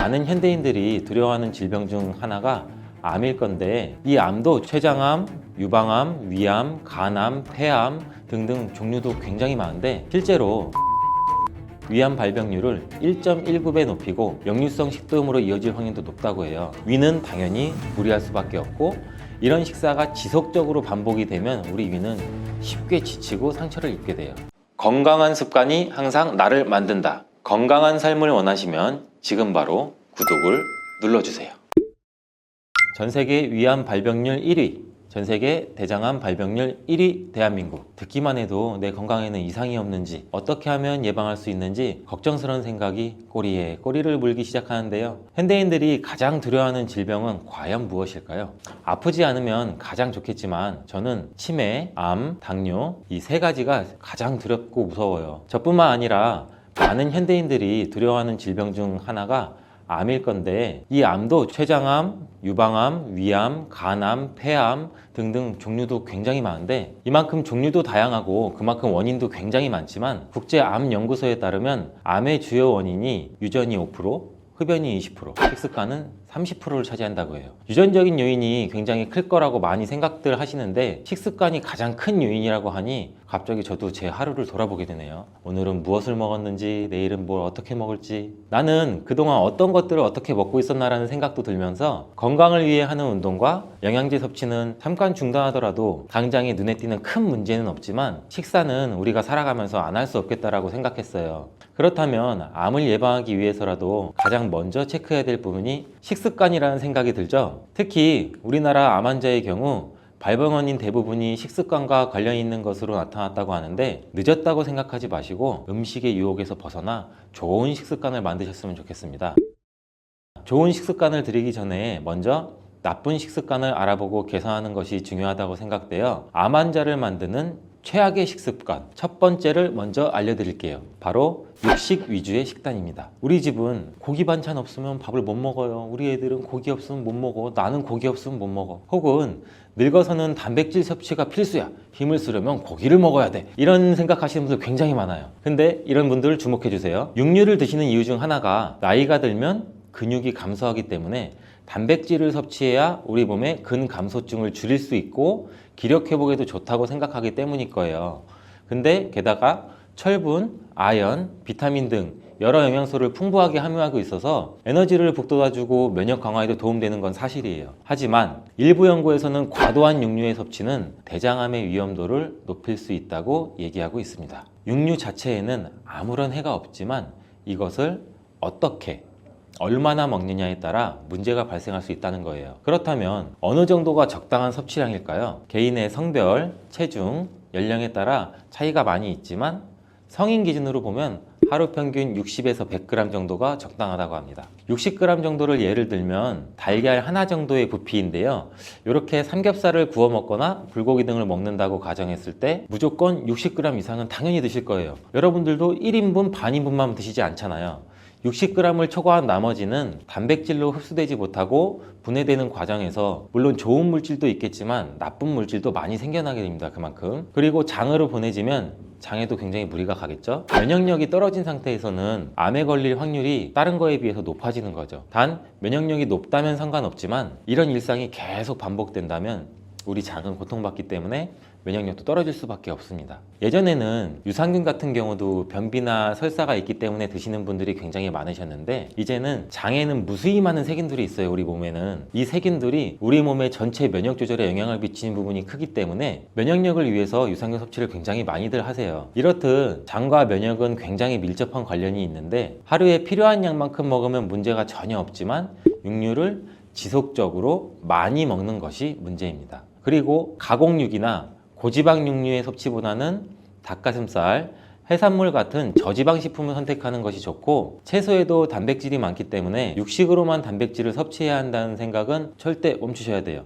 많은 현대인들이 두려워하는 질병 중 하나가 암일 건데, 이 암도 췌장암, 유방암, 위암, 간암, 폐암 등등 종류도 굉장히 많은데, 실제로 위암 발병률을 1.19배 높이고 역류성 식도염으로 이어질 확률도 높다고 해요. 위는 당연히 무리할 수밖에 없고, 이런 식사가 지속적으로 반복이 되면 우리 위는 쉽게 지치고 상처를 입게 돼요. 건강한 습관이 항상 나를 만든다. 건강한 삶을 원하시면 지금 바로 구독을 눌러주세요. 전 세계 위암 발병률 1위, 전 세계 대장암 발병률 1위 대한민국. 듣기만 해도 내 건강에는 이상이 없는지, 어떻게 하면 예방할 수 있는지 걱정스러운 생각이 꼬리에 꼬리를 물기 시작하는데요. 현대인들이 가장 두려워하는 질병은 과연 무엇일까요? 아프지 않으면 가장 좋겠지만 저는 치매, 암, 당뇨 이 세 가지가 가장 두렵고 무서워요. 저뿐만 아니라 많은 현대인들이 두려워하는 질병 중 하나가 암일 건데, 이 암도 췌장암, 유방암, 위암, 간암, 폐암 등등 종류도 굉장히 많은데, 이만큼 종류도 다양하고 그만큼 원인도 굉장히 많지만 국제암연구소에 따르면 암의 주요 원인이 유전이 5%, 흡연이 20%, 식습관은 30%를 차지한다고 해요. 유전적인 요인이 굉장히 클 거라고 많이 생각들 하시는데, 식습관이 가장 큰 요인이라고 하니 갑자기 저도 제 하루를 돌아보게 되네요. 오늘은 무엇을 먹었는지, 내일은 뭘 어떻게 먹을지, 나는 그동안 어떤 것들을 어떻게 먹고 있었나라는 생각도 들면서 건강을 위해 하는 운동과 영양제 섭취는 잠깐 중단하더라도 당장에 눈에 띄는 큰 문제는 없지만 식사는 우리가 살아가면서 안 할 수 없겠다라고 생각했어요. 그렇다면 암을 예방하기 위해서라도 가장 먼저 체크해야 될 부분이 식습관이라는 생각이 들죠. 특히 우리나라 암 환자의 경우 발병 원인 대부분이 식습관과 관련 있는 것으로 나타났다고 하는데, 늦었다고 생각하지 마시고 음식의 유혹에서 벗어나 좋은 식습관을 만드셨으면 좋겠습니다. 좋은 식습관을 들이기 전에 먼저 나쁜 식습관을 알아보고 개선하는 것이 중요하다고 생각돼요. 암 환자를 만드는 최악의 식습관, 첫 번째를 먼저 알려드릴게요. 바로 육식 위주의 식단입니다. 우리 집은 고기 반찬 없으면 밥을 못 먹어요. 우리 애들은 고기 없으면 못 먹어. 나는 고기 없으면 못 먹어. 혹은 늙어서는 단백질 섭취가 필수야. 힘을 쓰려면 고기를 먹어야 돼. 이런 생각하시는 분들 굉장히 많아요. 근데 이런 분들 주목해 주세요. 육류를 드시는 이유 중 하나가 나이가 들면 근육이 감소하기 때문에 단백질을 섭취해야 우리 몸의 근감소증을 줄일 수 있고 기력 회복에도 좋다고 생각하기 때문일 거예요. 근데 게다가 철분, 아연, 비타민 등 여러 영양소를 풍부하게 함유하고 있어서 에너지를 북돋아주고 면역 강화에도 도움되는 건 사실이에요. 하지만 일부 연구에서는 과도한 육류의 섭취는 대장암의 위험도를 높일 수 있다고 얘기하고 있습니다. 육류 자체에는 아무런 해가 없지만 이것을 어떻게 얼마나 먹느냐에 따라 문제가 발생할 수 있다는 거예요. 그렇다면 어느 정도가 적당한 섭취량일까요? 개인의 성별, 체중, 연령에 따라 차이가 많이 있지만 성인 기준으로 보면 하루 평균 60에서 100g 정도가 적당하다고 합니다. 60g 정도를 예를 들면 달걀 하나 정도의 부피인데요. 이렇게 삼겹살을 구워 먹거나 불고기 등을 먹는다고 가정했을 때 무조건 60g 이상은 당연히 드실 거예요. 여러분들도 1인분, 반인분만 드시지 않잖아요. 60g을 초과한 나머지는 단백질로 흡수되지 못하고 분해되는 과정에서 물론 좋은 물질도 있겠지만 나쁜 물질도 많이 생겨나게 됩니다. 그만큼. 그리고 장으로 보내지면 장에도 굉장히 무리가 가겠죠. 면역력이 떨어진 상태에서는 암에 걸릴 확률이 다른 거에 비해서 높아지는 거죠. 단 면역력이 높다면 상관없지만 이런 일상이 계속 반복된다면 우리 장은 고통받기 때문에 면역력도 떨어질 수밖에 없습니다. 예전에는 유산균 같은 경우도 변비나 설사가 있기 때문에 드시는 분들이 굉장히 많으셨는데, 이제는 장에는 무수히 많은 세균들이 있어요. 우리 몸에는 이 세균들이 우리 몸의 전체 면역 조절에 영향을 미치는 부분이 크기 때문에 면역력을 위해서 유산균 섭취를 굉장히 많이들 하세요. 이렇듯 장과 면역은 굉장히 밀접한 관련이 있는데, 하루에 필요한 양만큼 먹으면 문제가 전혀 없지만 육류를 지속적으로 많이 먹는 것이 문제입니다. 그리고 가공육이나 고지방 육류의 섭취보다는 닭가슴살, 해산물 같은 저지방 식품을 선택하는 것이 좋고, 채소에도 단백질이 많기 때문에 육식으로만 단백질을 섭취해야 한다는 생각은 절대 멈추셔야 돼요.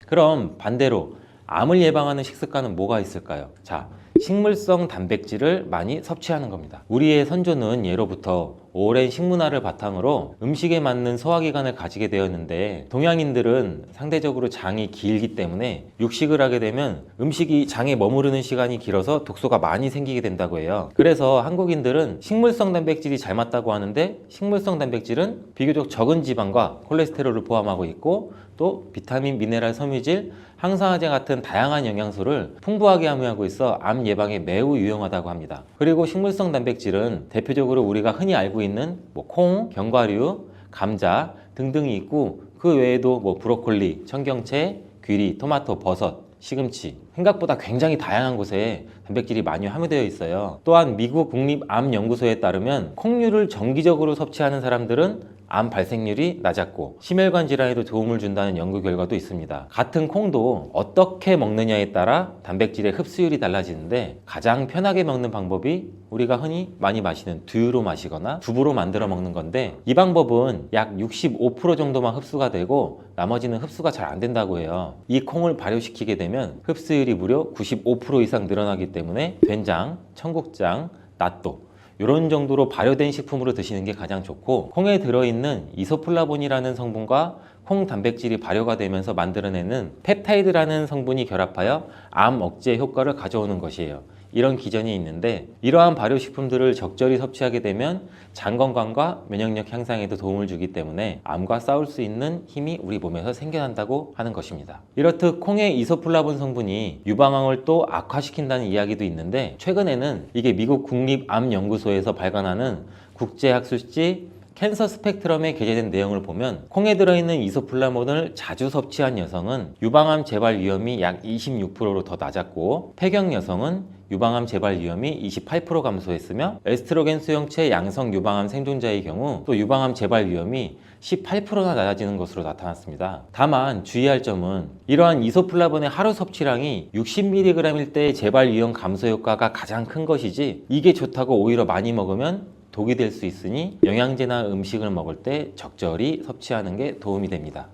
그럼 반대로 암을 예방하는 식습관은 뭐가 있을까요? 자, 식물성 단백질을 많이 섭취하는 겁니다. 우리의 선조는 예로부터 오랜 식문화를 바탕으로 음식에 맞는 소화기관을 가지게 되었는데, 동양인들은 상대적으로 장이 길기 때문에 육식을 하게 되면 음식이 장에 머무르는 시간이 길어서 독소가 많이 생기게 된다고 해요. 그래서 한국인들은 식물성 단백질이 잘 맞다고 하는데, 식물성 단백질은 비교적 적은 지방과 콜레스테롤을 포함하고 있고, 또 비타민, 미네랄, 섬유질, 항산화제 같은 다양한 영양소를 풍부하게 함유하고 있어 암 예방에 매우 유용하다고 합니다. 그리고 식물성 단백질은 대표적으로 우리가 흔히 알고 있는 콩, 견과류, 감자 등등이 있고, 그 외에도 브로콜리, 청경채, 귀리, 토마토, 버섯, 시금치, 생각보다 굉장히 다양한 곳에 단백질이 많이 함유되어 있어요. 또한 미국 국립암연구소에 따르면 콩류를 정기적으로 섭취하는 사람들은 암 발생률이 낮았고 심혈관 질환에도 도움을 준다는 연구 결과도 있습니다. 같은 콩도 어떻게 먹느냐에 따라 단백질의 흡수율이 달라지는데, 가장 편하게 먹는 방법이 우리가 흔히 많이 마시는 두유로 마시거나 두부로 만들어 먹는 건데, 이 방법은 약 65% 정도만 흡수가 되고 나머지는 흡수가 잘 안 된다고 해요. 이 콩을 발효시키게 되면 흡수율이 무려 95% 이상 늘어나기 때문에 된장, 청국장, 낫또 이런 정도로 발효된 식품으로 드시는 게 가장 좋고, 콩에 들어있는 이소플라본이라는 성분과 콩 단백질이 발효가 되면서 만들어내는 펩타이드라는 성분이 결합하여 암 억제 효과를 가져오는 것이에요. 이런 기전이 있는데, 이러한 발효식품들을 적절히 섭취하게 되면 장 건강과 면역력 향상에도 도움을 주기 때문에 암과 싸울 수 있는 힘이 우리 몸에서 생겨난다고 하는 것입니다. 이렇듯 콩의 이소플라본 성분이 유방암을 또 악화시킨다는 이야기도 있는데, 최근에는 이게 미국 국립암연구소에서 발간하는 국제학술지 캔서 스펙트럼에 게재된 내용을 보면, 콩에 들어있는 이소플라본을 자주 섭취한 여성은 유방암 재발 위험이 약 26%로 더 낮았고, 폐경 여성은 유방암 재발 위험이 28% 감소했으며, 에스트로겐 수용체 양성 유방암 생존자의 경우 또 유방암 재발 위험이 18%나 낮아지는 것으로 나타났습니다. 다만 주의할 점은, 이러한 이소플라본의 하루 섭취량이 60mg일 때 재발 위험 감소 효과가 가장 큰 것이지, 이게 좋다고 오히려 많이 먹으면 독이 될 수 있으니 영양제나 음식을 먹을 때 적절히 섭취하는 게 도움이 됩니다.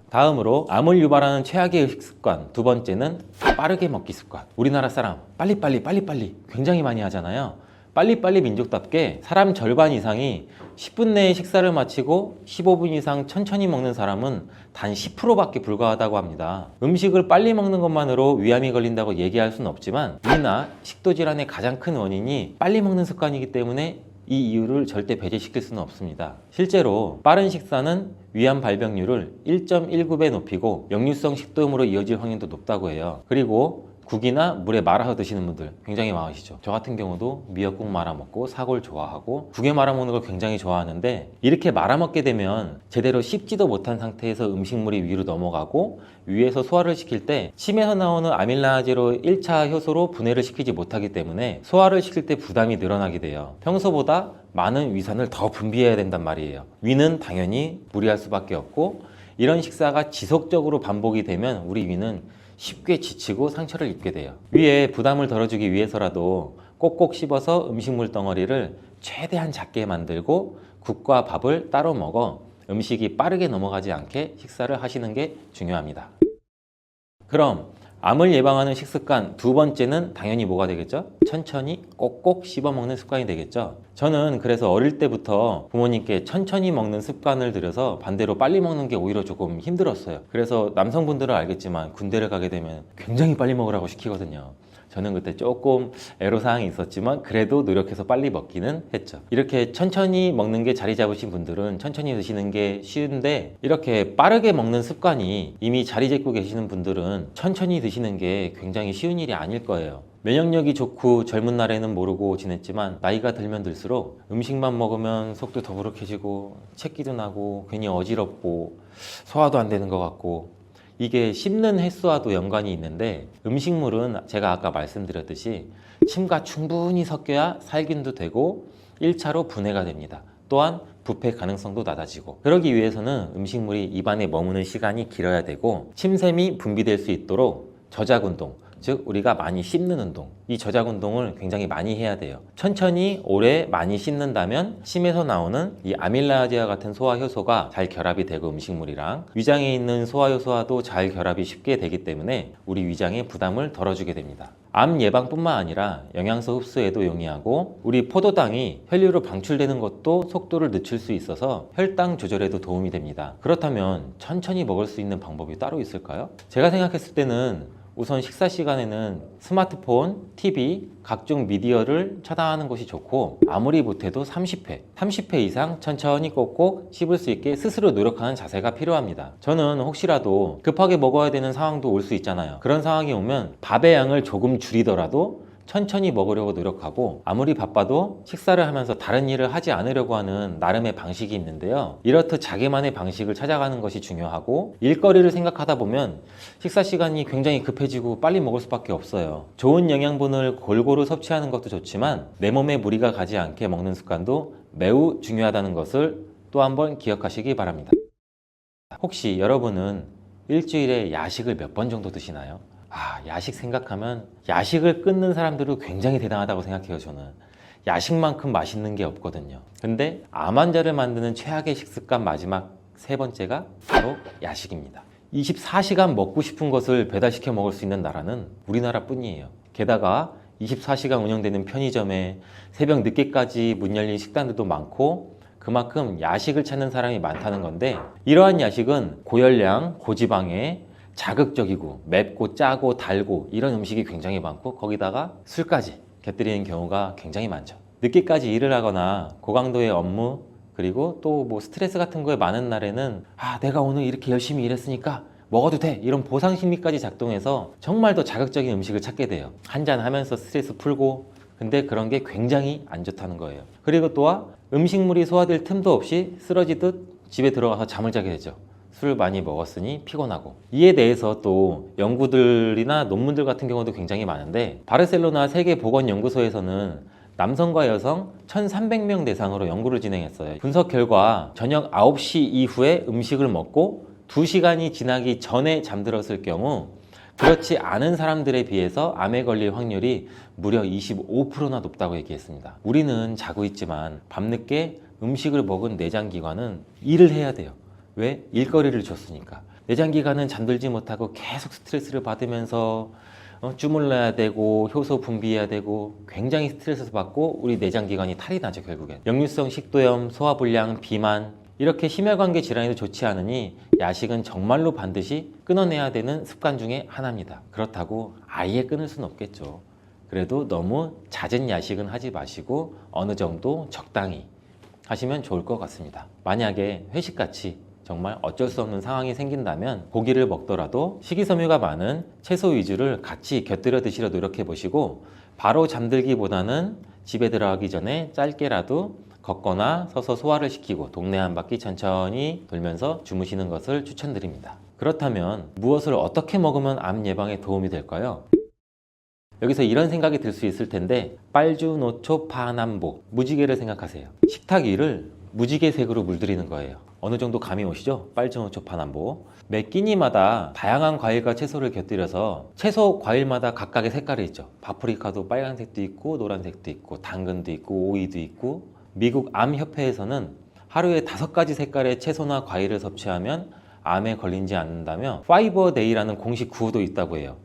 다음으로 암을 유발하는 최악의 식습관, 두 번째는 빠르게 먹기 습관. 우리나라 사람 빨리빨리 굉장히 많이 하잖아요. 빨리빨리 민족답게 사람 절반 이상이 10분 내에 식사를 마치고 15분 이상 천천히 먹는 사람은 단 10%밖에 불과하다고 합니다. 음식을 빨리 먹는 것만으로 위암이 걸린다고 얘기할 수는 없지만, 위나 식도질환의 가장 큰 원인이 빨리 먹는 습관이기 때문에 이 이유를 절대 배제시킬 수는 없습니다. 실제로 빠른 식사는 위암 발병률을 1.19배 높이고 역류성 식도염으로 이어질 확률도 높다고 해요. 그리고 국이나 물에 말아서 드시는 분들 굉장히 많으시죠. 저 같은 경우도 미역국 말아 먹고 사골 좋아하고 국에 말아 먹는 걸 굉장히 좋아하는데, 이렇게 말아 먹게 되면 제대로 씹지도 못한 상태에서 음식물이 위로 넘어가고, 위에서 소화를 시킬 때 침에서 나오는 아밀라제로 1차 효소로 분해를 시키지 못하기 때문에 소화를 시킬 때 부담이 늘어나게 돼요. 평소보다 많은 위산을 더 분비해야 된단 말이에요. 위는 당연히 무리할 수밖에 없고, 이런 식사가 지속적으로 반복이 되면 우리 위는 쉽게 지치고 상처를 입게 돼요. 위에 부담을 덜어주기 위해서라도 꼭꼭 씹어서 음식물 덩어리를 최대한 작게 만들고 국과 밥을 따로 먹어 음식이 빠르게 넘어가지 않게 식사를 하시는 게 중요합니다. 그럼 암을 예방하는 식습관 두 번째는 당연히 뭐가 되겠죠? 천천히 꼭꼭 씹어 먹는 습관이 되겠죠. 저는 그래서 어릴 때부터 부모님께 천천히 먹는 습관을 들여서 반대로 빨리 먹는 게 오히려 조금 힘들었어요. 그래서 남성분들은 알겠지만 군대를 가게 되면 굉장히 빨리 먹으라고 시키거든요. 저는 그때 조금 애로사항이 있었지만 그래도 노력해서 빨리 먹기는 했죠. 이렇게 천천히 먹는 게 자리 잡으신 분들은 천천히 드시는 게 쉬운데, 이렇게 빠르게 먹는 습관이 이미 자리 잡고 계시는 분들은 천천히 드시는 게 굉장히 쉬운 일이 아닐 거예요. 면역력이 좋고 젊은 날에는 모르고 지냈지만, 나이가 들면 들수록 음식만 먹으면 속도 더부룩해지고 체기도 나고 괜히 어지럽고 소화도 안 되는 것 같고, 이게 씹는 횟수와도 연관이 있는데, 음식물은 제가 아까 말씀드렸듯이 침과 충분히 섞여야 살균도 되고 1차로 분해가 됩니다. 또한 부패 가능성도 낮아지고, 그러기 위해서는 음식물이 입안에 머무는 시간이 길어야 되고, 침샘이 분비될 수 있도록 저작 운동, 즉 우리가 많이 씹는 운동, 이 저작 운동을 굉장히 많이 해야 돼요. 천천히 오래 많이 씹는다면 침에서 나오는 이 아밀라제와 같은 소화 효소가 잘 결합이 되고 음식물이랑 위장에 있는 소화 효소와도 잘 결합이 쉽게 되기 때문에 우리 위장에 부담을 덜어주게 됩니다. 암 예방뿐만 아니라 영양소 흡수에도 용이하고 우리 포도당이 혈류로 방출되는 것도 속도를 늦출 수 있어서 혈당 조절에도 도움이 됩니다. 그렇다면 천천히 먹을 수 있는 방법이 따로 있을까요? 제가 생각했을 때는 우선 식사 시간에는 스마트폰, TV, 각종 미디어를 차단하는 것이 좋고 아무리 못해도 30회 이상 천천히 꼭꼭 씹을 수 있게 스스로 노력하는 자세가 필요합니다. 저는 혹시라도 급하게 먹어야 되는 상황도 올 수 있잖아요. 그런 상황이 오면 밥의 양을 조금 줄이더라도 천천히 먹으려고 노력하고 아무리 바빠도 식사를 하면서 다른 일을 하지 않으려고 하는 나름의 방식이 있는데요. 이렇듯 자기만의 방식을 찾아가는 것이 중요하고 일거리를 생각하다 보면 식사 시간이 굉장히 급해지고 빨리 먹을 수밖에 없어요. 좋은 영양분을 골고루 섭취하는 것도 좋지만 내 몸에 무리가 가지 않게 먹는 습관도 매우 중요하다는 것을 또 한번 기억하시기 바랍니다. 혹시 여러분은 일주일에 야식을 몇 번 정도 드시나요? 야식 생각하면 야식을 끊는 사람들도 굉장히 대단하다고 생각해요. 저는 야식만큼 맛있는 게 없거든요. 근데 암 환자를 만드는 최악의 식습관 마지막 세 번째가 바로 야식입니다. 24시간 먹고 싶은 것을 배달시켜 먹을 수 있는 나라는 우리나라 뿐이에요. 게다가 24시간 운영되는 편의점에 새벽 늦게까지 문 열린 식당들도 많고 그만큼 야식을 찾는 사람이 많다는 건데 이러한 야식은 고열량, 고지방에 자극적이고 맵고 짜고 달고 이런 음식이 굉장히 많고 거기다가 술까지 곁들이는 경우가 굉장히 많죠. 늦게까지 일을 하거나 고강도의 업무 그리고 또 뭐 스트레스 같은 거에 많은 날에는 내가 오늘 이렇게 열심히 일했으니까 먹어도 돼 이런 보상 심리까지 작동해서 정말 더 자극적인 음식을 찾게 돼요. 한잔 하면서 스트레스 풀고 근데 그런 게 굉장히 안 좋다는 거예요. 그리고 또한 음식물이 소화될 틈도 없이 쓰러지듯 집에 들어가서 잠을 자게 되죠. 술 많이 먹었으니 피곤하고. 이에 대해서 또 연구들이나 논문들 같은 경우도 굉장히 많은데 바르셀로나 세계보건연구소에서는 남성과 여성 1,300명 대상으로 연구를 진행했어요. 분석 결과 저녁 9시 이후에 음식을 먹고 2시간이 지나기 전에 잠들었을 경우 그렇지 않은 사람들에 비해서 암에 걸릴 확률이 무려 25%나 높다고 얘기했습니다. 우리는 자고 있지만 밤늦게 음식을 먹은 내장기관은 일을 해야 돼요. 왜? 일거리를 줬으니까. 내장기관은 잠들지 못하고 계속 스트레스를 받으면서 주물러야 되고 효소 분비해야 되고 굉장히 스트레스 받고 우리 내장기관이 탈이 나죠. 결국엔 역류성 식도염, 소화불량, 비만 이렇게 심혈관계 질환에도 좋지 않으니 야식은 정말로 반드시 끊어내야 되는 습관 중에 하나입니다. 그렇다고 아예 끊을 수는 없겠죠. 그래도 너무 잦은 야식은 하지 마시고 어느 정도 적당히 하시면 좋을 것 같습니다. 만약에 회식같이 정말 어쩔 수 없는 상황이 생긴다면 고기를 먹더라도 식이섬유가 많은 채소 위주를 같이 곁들여 드시려 노력해 보시고 바로 잠들기보다는 집에 들어가기 전에 짧게라도 걷거나 서서 소화를 시키고 동네 한 바퀴 천천히 돌면서 주무시는 것을 추천드립니다. 그렇다면 무엇을 어떻게 먹으면 암 예방에 도움이 될까요? 여기서 이런 생각이 들 수 있을 텐데 빨주노초파남보 무지개를 생각하세요. 식탁 위를 무지개색으로 물들이는 거예요. 어느 정도 감이 오시죠? 빨주노초파남보. 매 끼니마다 다양한 과일과 채소를 곁들여서 채소, 과일마다 각각의 색깔이 있죠. 파프리카도 빨간색도 있고 노란색도 있고 당근도 있고 오이도 있고 미국 암협회에서는 하루에 5가지 색깔의 채소나 과일을 섭취하면 암에 걸리지 않는다며 파이버 데이라는 공식 구호도 있다고 해요.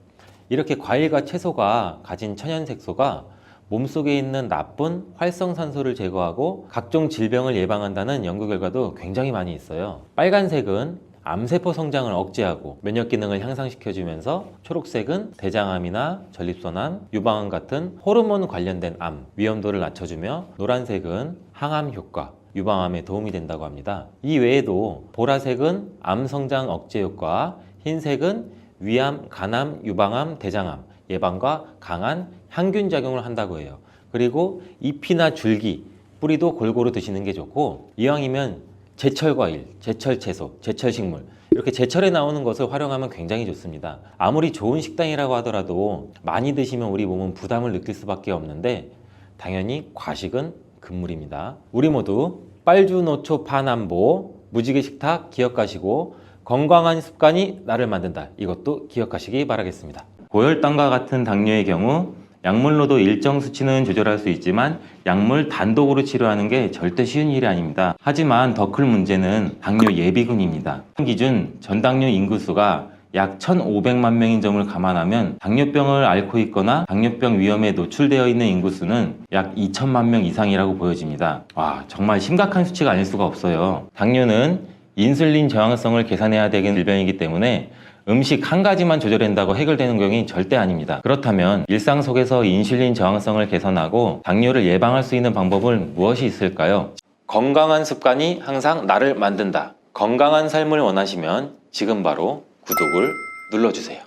이렇게 과일과 채소가 가진 천연색소가 몸속에 있는 나쁜 활성산소를 제거하고 각종 질병을 예방한다는 연구 결과도 굉장히 많이 있어요. 빨간색은 암세포 성장을 억제하고 면역 기능을 향상시켜주면서 초록색은 대장암이나 전립선암, 유방암 같은 호르몬 관련된 암 위험도를 낮춰주며 노란색은 항암 효과, 유방암에 도움이 된다고 합니다. 이 외에도 보라색은 암 성장 억제 효과, 흰색은 위암, 간암, 유방암, 대장암 예방과 강한 항균 작용을 한다고 해요. 그리고 잎이나 줄기, 뿌리도 골고루 드시는 게 좋고 이왕이면 제철 과일, 제철 채소, 제철 식물 이렇게 제철에 나오는 것을 활용하면 굉장히 좋습니다. 아무리 좋은 식당이라고 하더라도 많이 드시면 우리 몸은 부담을 느낄 수밖에 없는데 당연히 과식은 금물입니다. 우리 모두 빨주노초파남보 무지개 식탁 기억하시고 건강한 습관이 나를 만든다. 이것도 기억하시기 바라겠습니다. 고혈당과 같은 당뇨의 경우 약물로도 일정 수치는 조절할 수 있지만 약물 단독으로 치료하는 게 절대 쉬운 일이 아닙니다. 하지만 더 큰 문제는 당뇨 예비군입니다. 기준 전당뇨 인구수가 약 1,500만 명인 점을 감안하면 당뇨병을 앓고 있거나 당뇨병 위험에 노출되어 있는 인구수는 약 2천만 명 이상이라고 보여집니다. 와, 정말 심각한 수치가 아닐 수가 없어요. 당뇨는 인슐린 저항성을 계산해야 되는 질병이기 때문에 음식 한 가지만 조절한다고 해결되는 경우는 절대 아닙니다. 그렇다면 일상 속에서 인슐린 저항성을 개선하고 당뇨를 예방할 수 있는 방법은 무엇이 있을까요? 건강한 습관이 항상 나를 만든다. 건강한 삶을 원하시면 지금 바로 구독을 눌러주세요.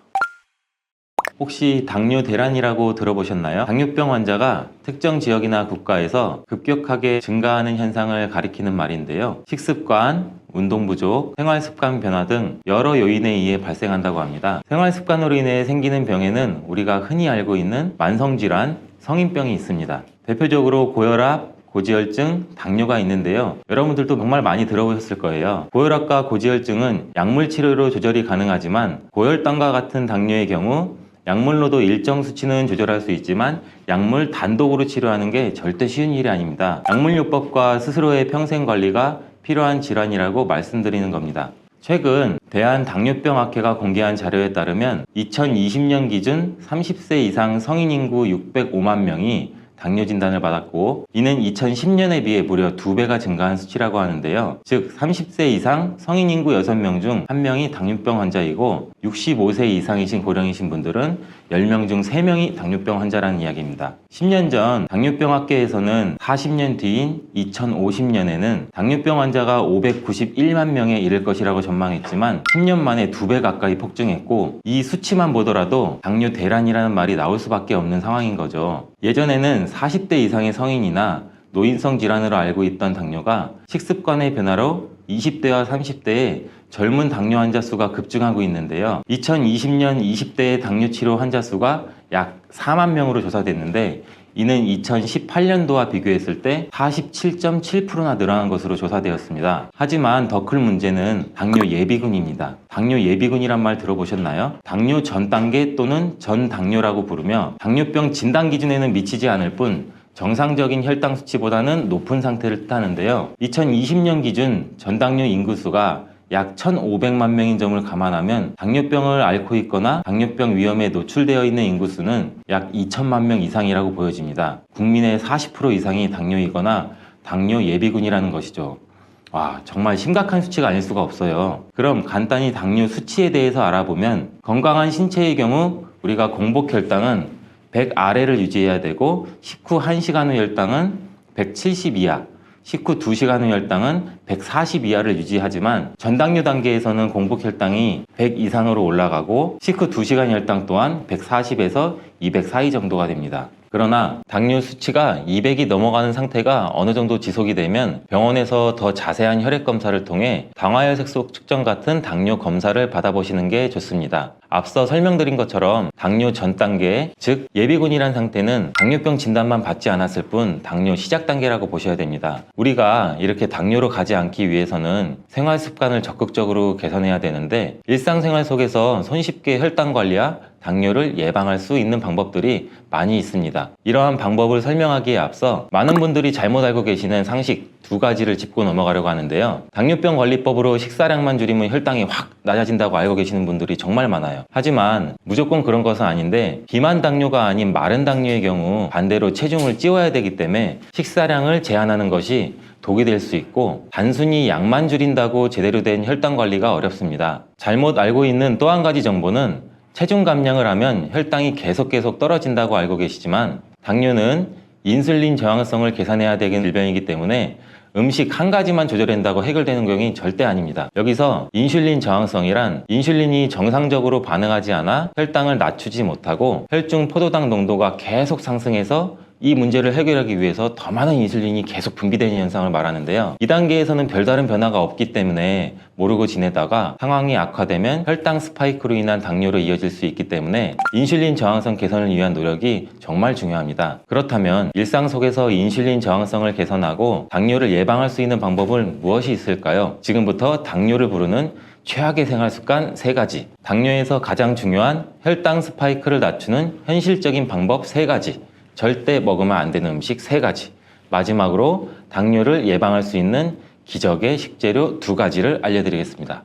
혹시 당뇨 대란이라고 들어보셨나요? 당뇨병 환자가 특정 지역이나 국가에서 급격하게 증가하는 현상을 가리키는 말인데요. 식습관, 운동 부족, 생활습관 변화 등 여러 요인에 의해 발생한다고 합니다. 생활습관으로 인해 생기는 병에는 우리가 흔히 알고 있는 만성질환, 성인병이 있습니다. 대표적으로 고혈압, 고지혈증, 당뇨가 있는데요. 여러분들도 정말 많이 들어보셨을 거예요. 고혈압과 고지혈증은 약물 치료로 조절이 가능하지만 고혈당과 같은 당뇨의 경우 약물로도 일정 수치는 조절할 수 있지만 약물 단독으로 치료하는 게 절대 쉬운 일이 아닙니다. 약물요법과 스스로의 평생관리가 필요한 질환이라고 말씀드리는 겁니다. 최근 대한당뇨병학회가 공개한 자료에 따르면 2020년 기준 30세 이상 성인 인구 605만 명이 당뇨 진단을 받았고 이는 2010년에 비해 무려 2배가 증가한 수치라고 하는데요. 즉 30세 이상 성인 인구 6명 중 1명이 당뇨병 환자이고 65세 이상이신 고령이신 분들은 10명 중 3명이 당뇨병 환자라는 이야기입니다. 10년 전 당뇨병 학회에서는 40년 뒤인 2050년에는 당뇨병 환자가 591만 명에 이를 것이라고 전망했지만 10년 만에 2배 가까이 폭증했고 이 수치만 보더라도 당뇨 대란이라는 말이 나올 수밖에 없는 상황인 거죠. 예전에는 40대 이상의 성인이나 노인성 질환으로 알고 있던 당뇨가 식습관의 변화로 20대와 30대에 젊은 당뇨 환자 수가 급증하고 있는데요. 2020년 20대의 당뇨 치료 환자 수가 약 4만 명으로 조사됐는데 이는 2018년도와 비교했을 때 47.7%나 늘어난 것으로 조사되었습니다. 하지만 더 큰 문제는 당뇨 예비군입니다. 당뇨 예비군이란 말 들어보셨나요? 당뇨 전 단계 또는 전 당뇨라고 부르며 당뇨병 진단 기준에는 미치지 않을 뿐 정상적인 혈당 수치보다는 높은 상태를 뜻하는데요. 2020년 기준 전당뇨 인구수가 약 1,500만 명인 점을 감안하면 당뇨병을 앓고 있거나 당뇨병 위험에 노출되어 있는 인구수는 약 2천만 명 이상이라고 보여집니다. 국민의 40% 이상이 당뇨이거나 당뇨 예비군이라는 것이죠. 와, 정말 심각한 수치가 아닐 수가 없어요. 그럼 간단히 당뇨 수치에 대해서 알아보면 건강한 신체의 경우 우리가 공복 혈당은 100 아래를 유지해야 되고 식후 1시간 후 혈당은 170 이하, 식후 2시간 후 혈당은 140 이하를 유지하지만 전당뇨 단계에서는 공복 혈당이 100 이상으로 올라가고 식후 2시간 혈당 또한 140에서 200 사이 정도가 됩니다. 그러나 당뇨 수치가 200이 넘어가는 상태가 어느 정도 지속이 되면 병원에서 더 자세한 혈액 검사를 통해 당화혈색소 측정 같은 당뇨 검사를 받아보시는 게 좋습니다. 앞서 설명드린 것처럼 당뇨 전 단계, 즉 예비군이란 상태는 당뇨병 진단만 받지 않았을 뿐 당뇨 시작 단계라고 보셔야 됩니다. 우리가 이렇게 당뇨로 가지 않기 위해서는 생활 습관을 적극적으로 개선해야 되는데 일상생활 속에서 손쉽게 혈당 관리와 당뇨를 예방할 수 있는 방법들이 많이 있습니다. 이러한 방법을 설명하기에 앞서 많은 분들이 잘못 알고 계시는 상식 2가지를 짚고 넘어가려고 하는데요. 당뇨병 관리법으로 식사량만 줄이면 혈당이 확 낮아진다고 알고 계시는 분들이 정말 많아요. 하지만 무조건 그런 것은 아닌데 비만 당뇨가 아닌 마른 당뇨의 경우 반대로 체중을 찌워야 되기 때문에 식사량을 제한하는 것이 독이 될 수 있고 단순히 약만 줄인다고 제대로 된 혈당 관리가 어렵습니다. 잘못 알고 있는 또 한 가지 정보는 체중 감량을 하면 혈당이 계속 떨어진다고 알고 계시지만 당뇨는 인슐린 저항성을 계산해야 되는 질병이기 때문에 음식 한 가지만 조절한다고 해결되는 경우는 절대 아닙니다. 여기서 인슐린 저항성이란 인슐린이 정상적으로 반응하지 않아 혈당을 낮추지 못하고 혈중 포도당 농도가 계속 상승해서 이 문제를 해결하기 위해서 더 많은 인슐린이 계속 분비되는 현상을 말하는데요. 이 단계에서는 별다른 변화가 없기 때문에 모르고 지내다가 상황이 악화되면 혈당 스파이크로 인한 당뇨로 이어질 수 있기 때문에 인슐린 저항성 개선을 위한 노력이 정말 중요합니다. 그렇다면 일상 속에서 인슐린 저항성을 개선하고 당뇨를 예방할 수 있는 방법은 무엇이 있을까요? 지금부터 당뇨를 부르는 최악의 생활 습관 3가지, 당뇨에서 가장 중요한 혈당 스파이크를 낮추는 현실적인 방법 3가지, 절대 먹으면 안 되는 음식 3가지, 마지막으로 당뇨를 예방할 수 있는 기적의 식재료 2가지를 알려드리겠습니다.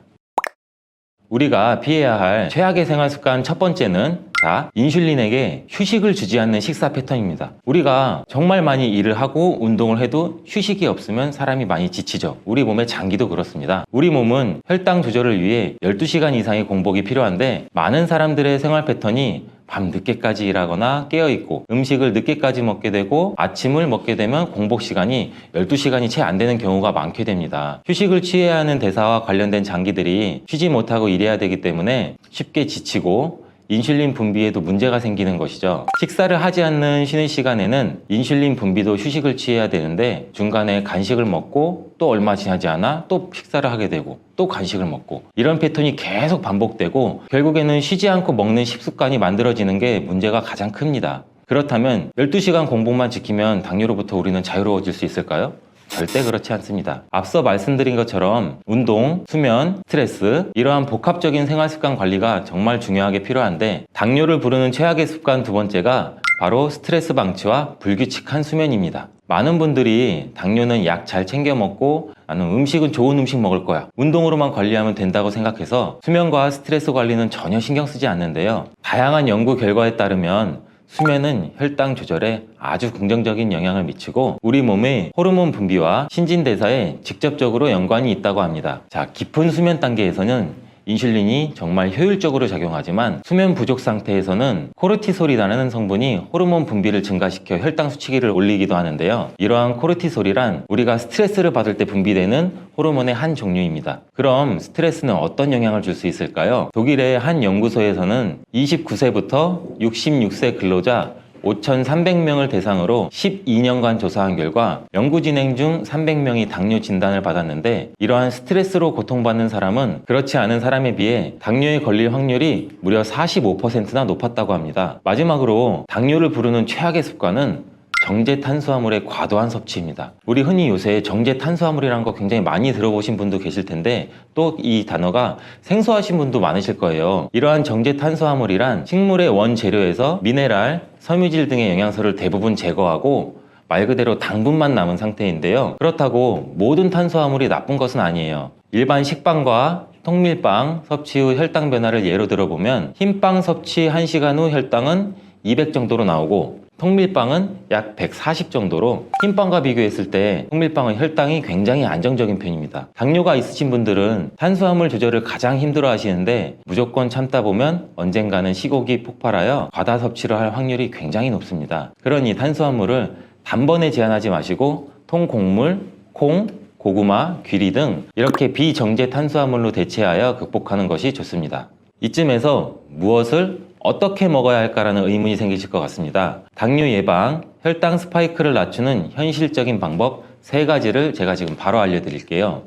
우리가 피해야 할 최악의 생활 습관 첫 번째는 인슐린에게 휴식을 주지 않는 식사 패턴입니다. 우리가 정말 많이 일을 하고 운동을 해도 휴식이 없으면 사람이 많이 지치죠. 우리 몸의 장기도 그렇습니다. 우리 몸은 혈당 조절을 위해 12시간 이상의 공복이 필요한데 많은 사람들의 생활 패턴이 밤 늦게까지 일하거나 깨어있고 음식을 늦게까지 먹게 되고 아침을 먹게 되면 공복 시간이 12시간이 채 안 되는 경우가 많게 됩니다. 휴식을 취해야 하는 대사와 관련된 장기들이 쉬지 못하고 일해야 되기 때문에 쉽게 지치고 인슐린 분비에도 문제가 생기는 것이죠. 식사를 하지 않는 쉬는 시간에는 인슐린 분비도 휴식을 취해야 되는데 중간에 간식을 먹고 또 얼마 지나지 않아 또 식사를 하게 되고 또 간식을 먹고 이런 패턴이 계속 반복되고 결국에는 쉬지 않고 먹는 식습관이 만들어지는 게 문제가 가장 큽니다. 그렇다면 12시간 공복만 지키면 당뇨로부터 우리는 자유로워질 수 있을까요? 절대 그렇지 않습니다. 앞서 말씀드린 것처럼 운동, 수면, 스트레스 이러한 복합적인 생활습관 관리가 정말 중요하게 필요한데 당뇨를 부르는 최악의 습관 2번째가 바로 스트레스 방치와 불규칙한 수면입니다. 많은 분들이 당뇨는 약 잘 챙겨 먹고 나는 음식은 좋은 음식 먹을 거야, 운동으로만 관리하면 된다고 생각해서 수면과 스트레스 관리는 전혀 신경 쓰지 않는데요. 다양한 연구 결과에 따르면 수면은 혈당 조절에 아주 긍정적인 영향을 미치고 우리 몸의 호르몬 분비와 신진대사에 직접적으로 연관이 있다고 합니다. 깊은 수면 단계에서는 인슐린이 정말 효율적으로 작용하지만 수면 부족 상태에서는 코르티솔이라는 성분이 호르몬 분비를 증가시켜 혈당 수치기를 올리기도 하는데요. 이러한 코르티솔이란 우리가 스트레스를 받을 때 분비되는 호르몬의 한 종류입니다. 그럼 스트레스는 어떤 영향을 줄 수 있을까요? 독일의 한 연구소에서는 29세부터 66세 근로자 5,300명을 대상으로 12년간 조사한 결과 연구 진행 중 300명이 당뇨 진단을 받았는데 이러한 스트레스로 고통받는 사람은 그렇지 않은 사람에 비해 당뇨에 걸릴 확률이 무려 45%나 높았다고 합니다. 마지막으로 당뇨를 부르는 최악의 습관은 정제 탄수화물의 과도한 섭취입니다. 우리 흔히 요새 정제 탄수화물이라는 거 굉장히 많이 들어보신 분도 계실 텐데 또 이 단어가 생소하신 분도 많으실 거예요. 이러한 정제 탄수화물이란 식물의 원재료에서 미네랄, 섬유질 등의 영양소를 대부분 제거하고 말 그대로 당분만 남은 상태인데요. 그렇다고 모든 탄수화물이 나쁜 것은 아니에요. 일반 식빵과 통밀빵 섭취 후 혈당 변화를 예로 들어보면 흰빵 섭취 1시간 후 혈당은 200 정도로 나오고 통밀빵은 약 140 정도로 흰빵과 비교했을 때 통밀빵은 혈당이 굉장히 안정적인 편입니다. 당뇨가 있으신 분들은 탄수화물 조절을 가장 힘들어 하시는데 무조건 참다 보면 언젠가는 시국이 폭발하여 과다 섭취를 할 확률이 굉장히 높습니다. 그러니 탄수화물을 단번에 제한하지 마시고 통곡물, 콩, 고구마, 귀리 등 이렇게 비정제 탄수화물로 대체하여 극복하는 것이 좋습니다. 이쯤에서 무엇을 어떻게 먹어야 할까라는 의문이 생기실 것 같습니다. 당뇨 예방, 혈당 스파이크를 낮추는 현실적인 방법 3가지를 제가 지금 바로 알려드릴게요.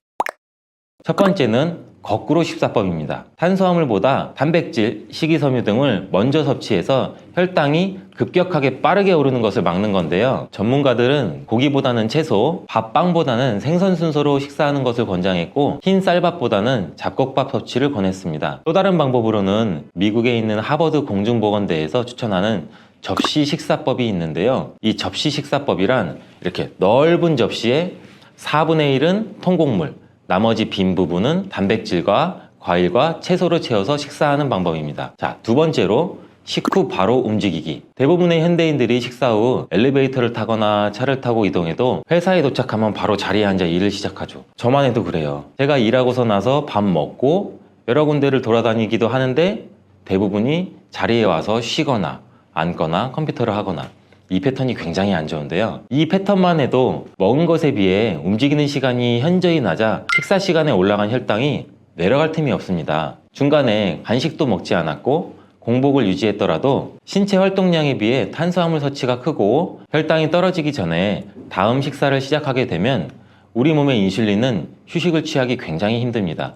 첫 번째는 거꾸로 식사법입니다. 탄수화물보다 단백질, 식이섬유 등을 먼저 섭취해서 혈당이 급격하게 빠르게 오르는 것을 막는 건데요. 전문가들은 고기보다는 채소, 밥, 빵보다는 생선 순서로 식사하는 것을 권장했고 흰 쌀밥보다는 잡곡밥 섭취를 권했습니다. 또 다른 방법으로는 미국에 있는 하버드 공중보건대에서 추천하는 접시 식사법이 있는데요. 이 접시 식사법이란 이렇게 넓은 접시에 4분의 1은 통곡물, 나머지 빈 부분은 단백질과 과일과 채소로 채워서 식사하는 방법입니다. 두 번째로 식후 바로 움직이기. 대부분의 현대인들이 식사 후 엘리베이터를 타거나 차를 타고 이동해도 회사에 도착하면 바로 자리에 앉아 일을 시작하죠. 저만 해도 그래요. 제가 일하고서 나서 밥 먹고 여러 군데를 돌아다니기도 하는데 대부분이 자리에 와서 쉬거나 앉거나 컴퓨터를 하거나 이 패턴이 굉장히 안 좋은데요. 이 패턴만 해도 먹은 것에 비해 움직이는 시간이 현저히 낮아 식사 시간에 올라간 혈당이 내려갈 틈이 없습니다. 중간에 간식도 먹지 않았고 공복을 유지했더라도 신체 활동량에 비해 탄수화물 섭취가 크고 혈당이 떨어지기 전에 다음 식사를 시작하게 되면 우리 몸의 인슐린은 휴식을 취하기 굉장히 힘듭니다.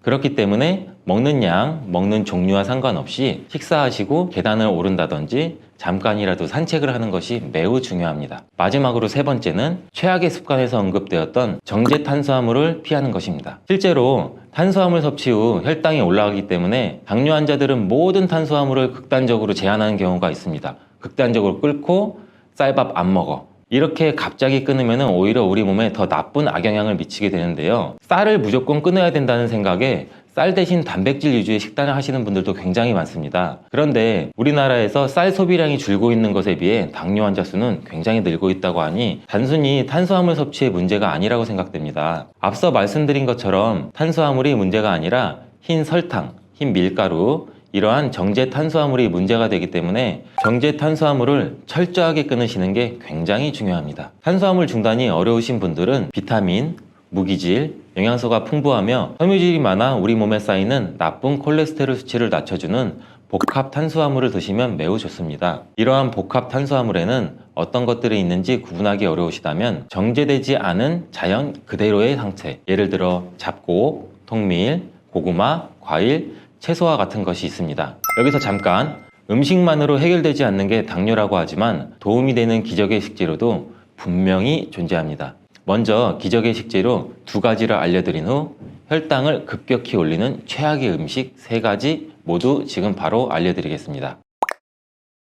그렇기 때문에 먹는 양, 먹는 종류와 상관없이 식사하시고 계단을 오른다든지 잠깐이라도 산책을 하는 것이 매우 중요합니다. 마지막으로 3번째는 최악의 습관에서 언급되었던 정제 탄수화물을 피하는 것입니다. 실제로 탄수화물 섭취 후 혈당이 올라가기 때문에 당뇨 환자들은 모든 탄수화물을 극단적으로 제한하는 경우가 있습니다. 극단적으로 끊고 쌀밥 안 먹어. 이렇게 갑자기 끊으면 오히려 우리 몸에 더 나쁜 악영향을 미치게 되는데요. 쌀을 무조건 끊어야 된다는 생각에 쌀 대신 단백질 위주의 식단을 하시는 분들도 굉장히 많습니다. 그런데 우리나라에서 쌀 소비량이 줄고 있는 것에 비해 당뇨 환자 수는 굉장히 늘고 있다고 하니 단순히 탄수화물 섭취의 문제가 아니라고 생각됩니다. 앞서 말씀드린 것처럼 탄수화물이 문제가 아니라 흰 설탕, 흰 밀가루, 이러한 정제 탄수화물이 문제가 되기 때문에 정제 탄수화물을 철저하게 끊으시는 게 굉장히 중요합니다. 탄수화물 중단이 어려우신 분들은 비타민, 무기질, 영양소가 풍부하며 섬유질이 많아 우리 몸에 쌓이는 나쁜 콜레스테롤 수치를 낮춰주는 복합 탄수화물을 드시면 매우 좋습니다. 이러한 복합 탄수화물에는 어떤 것들이 있는지 구분하기 어려우시다면 정제되지 않은 자연 그대로의 상태, 예를 들어 잡곡, 통밀, 고구마, 과일, 채소와 같은 것이 있습니다. 여기서 잠깐, 음식만으로 해결되지 않는 게 당뇨라고 하지만 도움이 되는 기적의 식재료도 분명히 존재합니다. 먼저 기적의 식재료 2가지를 알려드린 후 혈당을 급격히 올리는 최악의 음식 3가지 모두 지금 바로 알려드리겠습니다.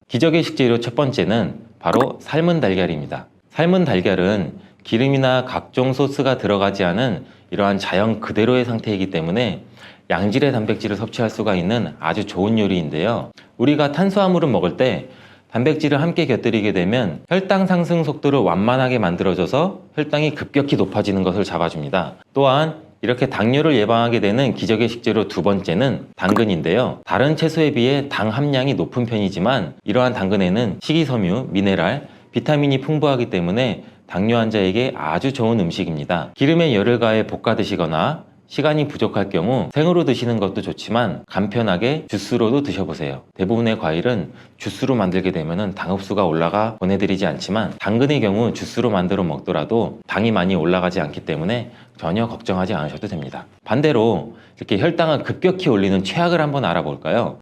기적의 식재료 첫 번째는 바로 삶은 달걀입니다. 삶은 달걀은 기름이나 각종 소스가 들어가지 않은 이러한 자연 그대로의 상태이기 때문에 양질의 단백질을 섭취할 수가 있는 아주 좋은 요리인데요. 우리가 탄수화물을 먹을 때 단백질을 함께 곁들이게 되면 혈당 상승 속도를 완만하게 만들어줘서 혈당이 급격히 높아지는 것을 잡아줍니다. 또한 이렇게 당뇨를 예방하게 되는 기적의 식재료 2번째는 당근인데요. 다른 채소에 비해 당 함량이 높은 편이지만 이러한 당근에는 식이섬유, 미네랄, 비타민이 풍부하기 때문에 당뇨 환자에게 아주 좋은 음식입니다. 기름에 열을 가해 볶아 드시거나 시간이 부족할 경우 생으로 드시는 것도 좋지만 간편하게 주스로도 드셔보세요. 대부분의 과일은 주스로 만들게 되면 당 흡수가 올라가 보내드리지 않지만 당근의 경우 주스로 만들어 먹더라도 당이 많이 올라가지 않기 때문에 전혀 걱정하지 않으셔도 됩니다. 반대로 이렇게 혈당을 급격히 올리는 최악을 한번 알아볼까요?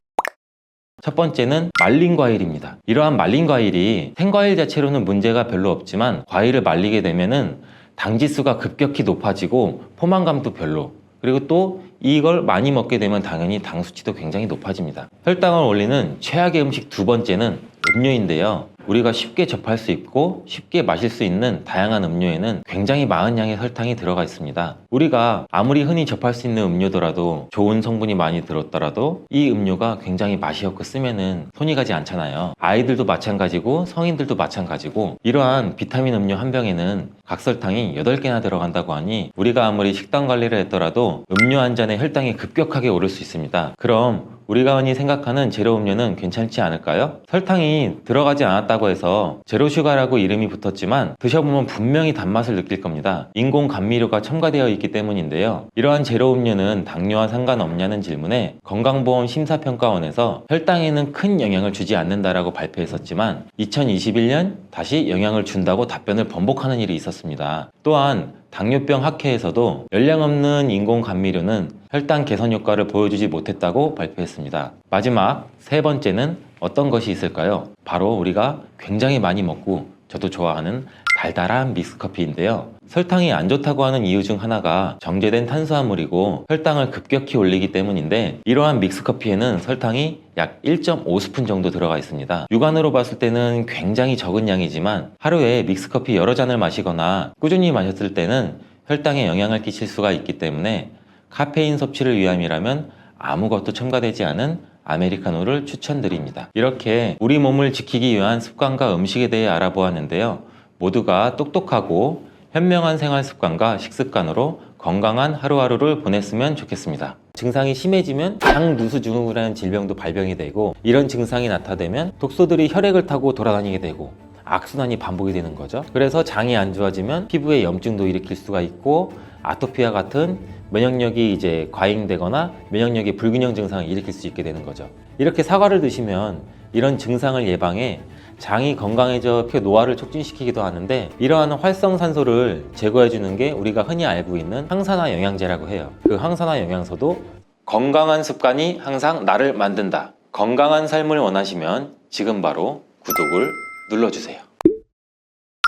첫 번째는 말린 과일입니다. 이러한 말린 과일이 생과일 자체로는 문제가 별로 없지만 과일을 말리게 되면은 당지수가 급격히 높아지고 포만감도 별로, 그리고 또 이걸 많이 먹게 되면 당연히 당 수치도 굉장히 높아집니다. 혈당을 올리는 최악의 음식 2번째는 음료인데요. 우리가 쉽게 접할 수 있고 쉽게 마실 수 있는 다양한 음료에는 굉장히 많은 양의 설탕이 들어가 있습니다. 우리가 아무리 흔히 접할 수 있는 음료더라도 좋은 성분이 많이 들었더라도 이 음료가 굉장히 맛이 없고 쓰면은 손이 가지 않잖아요. 아이들도 마찬가지고 성인들도 마찬가지고 이러한 비타민 음료 한 병에는 각설탕이 8개나 들어간다고 하니 우리가 아무리 식단 관리를 했더라도 음료 한 잔에 혈당이 급격하게 오를 수 있습니다. 그럼 우리가 흔히 생각하는 제로 음료는 괜찮지 않을까요? 설탕이 들어가지 않았다고 해서 제로슈가라고 이름이 붙었지만 드셔보면 분명히 단맛을 느낄 겁니다. 인공 감미료가 첨가되어 있기 때문인데요. 이러한 제로 음료는 당뇨와 상관없냐는 질문에 건강보험 심사평가원에서 혈당에는 큰 영향을 주지 않는다라고 발표했었지만 2021년 다시 영향을 준다고 답변을 번복하는 일이 있었습니다. 또한 당뇨병 학회에서도 열량 없는 인공 감미료는 혈당 개선 효과를 보여주지 못했다고 발표했습니다. 마지막 3번째는 어떤 것이 있을까요? 바로 우리가 굉장히 많이 먹고 저도 좋아하는 달달한 믹스커피인데요. 설탕이 안 좋다고 하는 이유 중 하나가 정제된 탄수화물이고 혈당을 급격히 올리기 때문인데 이러한 믹스커피에는 설탕이 약 1.5스푼 정도 들어가 있습니다. 육안으로 봤을 때는 굉장히 적은 양이지만 하루에 믹스커피 여러 잔을 마시거나 꾸준히 마셨을 때는 혈당에 영향을 끼칠 수가 있기 때문에 카페인 섭취를 위함이라면 아무것도 첨가되지 않은 아메리카노를 추천드립니다. 이렇게 우리 몸을 지키기 위한 습관과 음식에 대해 알아보았는데요. 모두가 똑똑하고 현명한 생활 습관과 식습관으로 건강한 하루하루를 보냈으면 좋겠습니다. 증상이 심해지면 장누수 증후군이라는 질병도 발병이 되고 이런 증상이 나타나면 독소들이 혈액을 타고 돌아다니게 되고 악순환이 반복이 되는 거죠. 그래서 장이 안 좋아지면 피부에 염증도 일으킬 수가 있고 아토피와 같은 면역력이 이제 과잉되거나 면역력의 불균형 증상을 일으킬 수 있게 되는 거죠. 이렇게 사과를 드시면 이런 증상을 예방해 장이 건강해져 피 노화를 촉진시키기도 하는데 이러한 활성산소를 제거해 주는 게 우리가 흔히 알고 있는 항산화 영양제라고 해요. 그 항산화 영양소도 건강한 습관이 항상 나를 만든다. 건강한 삶을 원하시면 지금 바로 구독을 눌러주세요.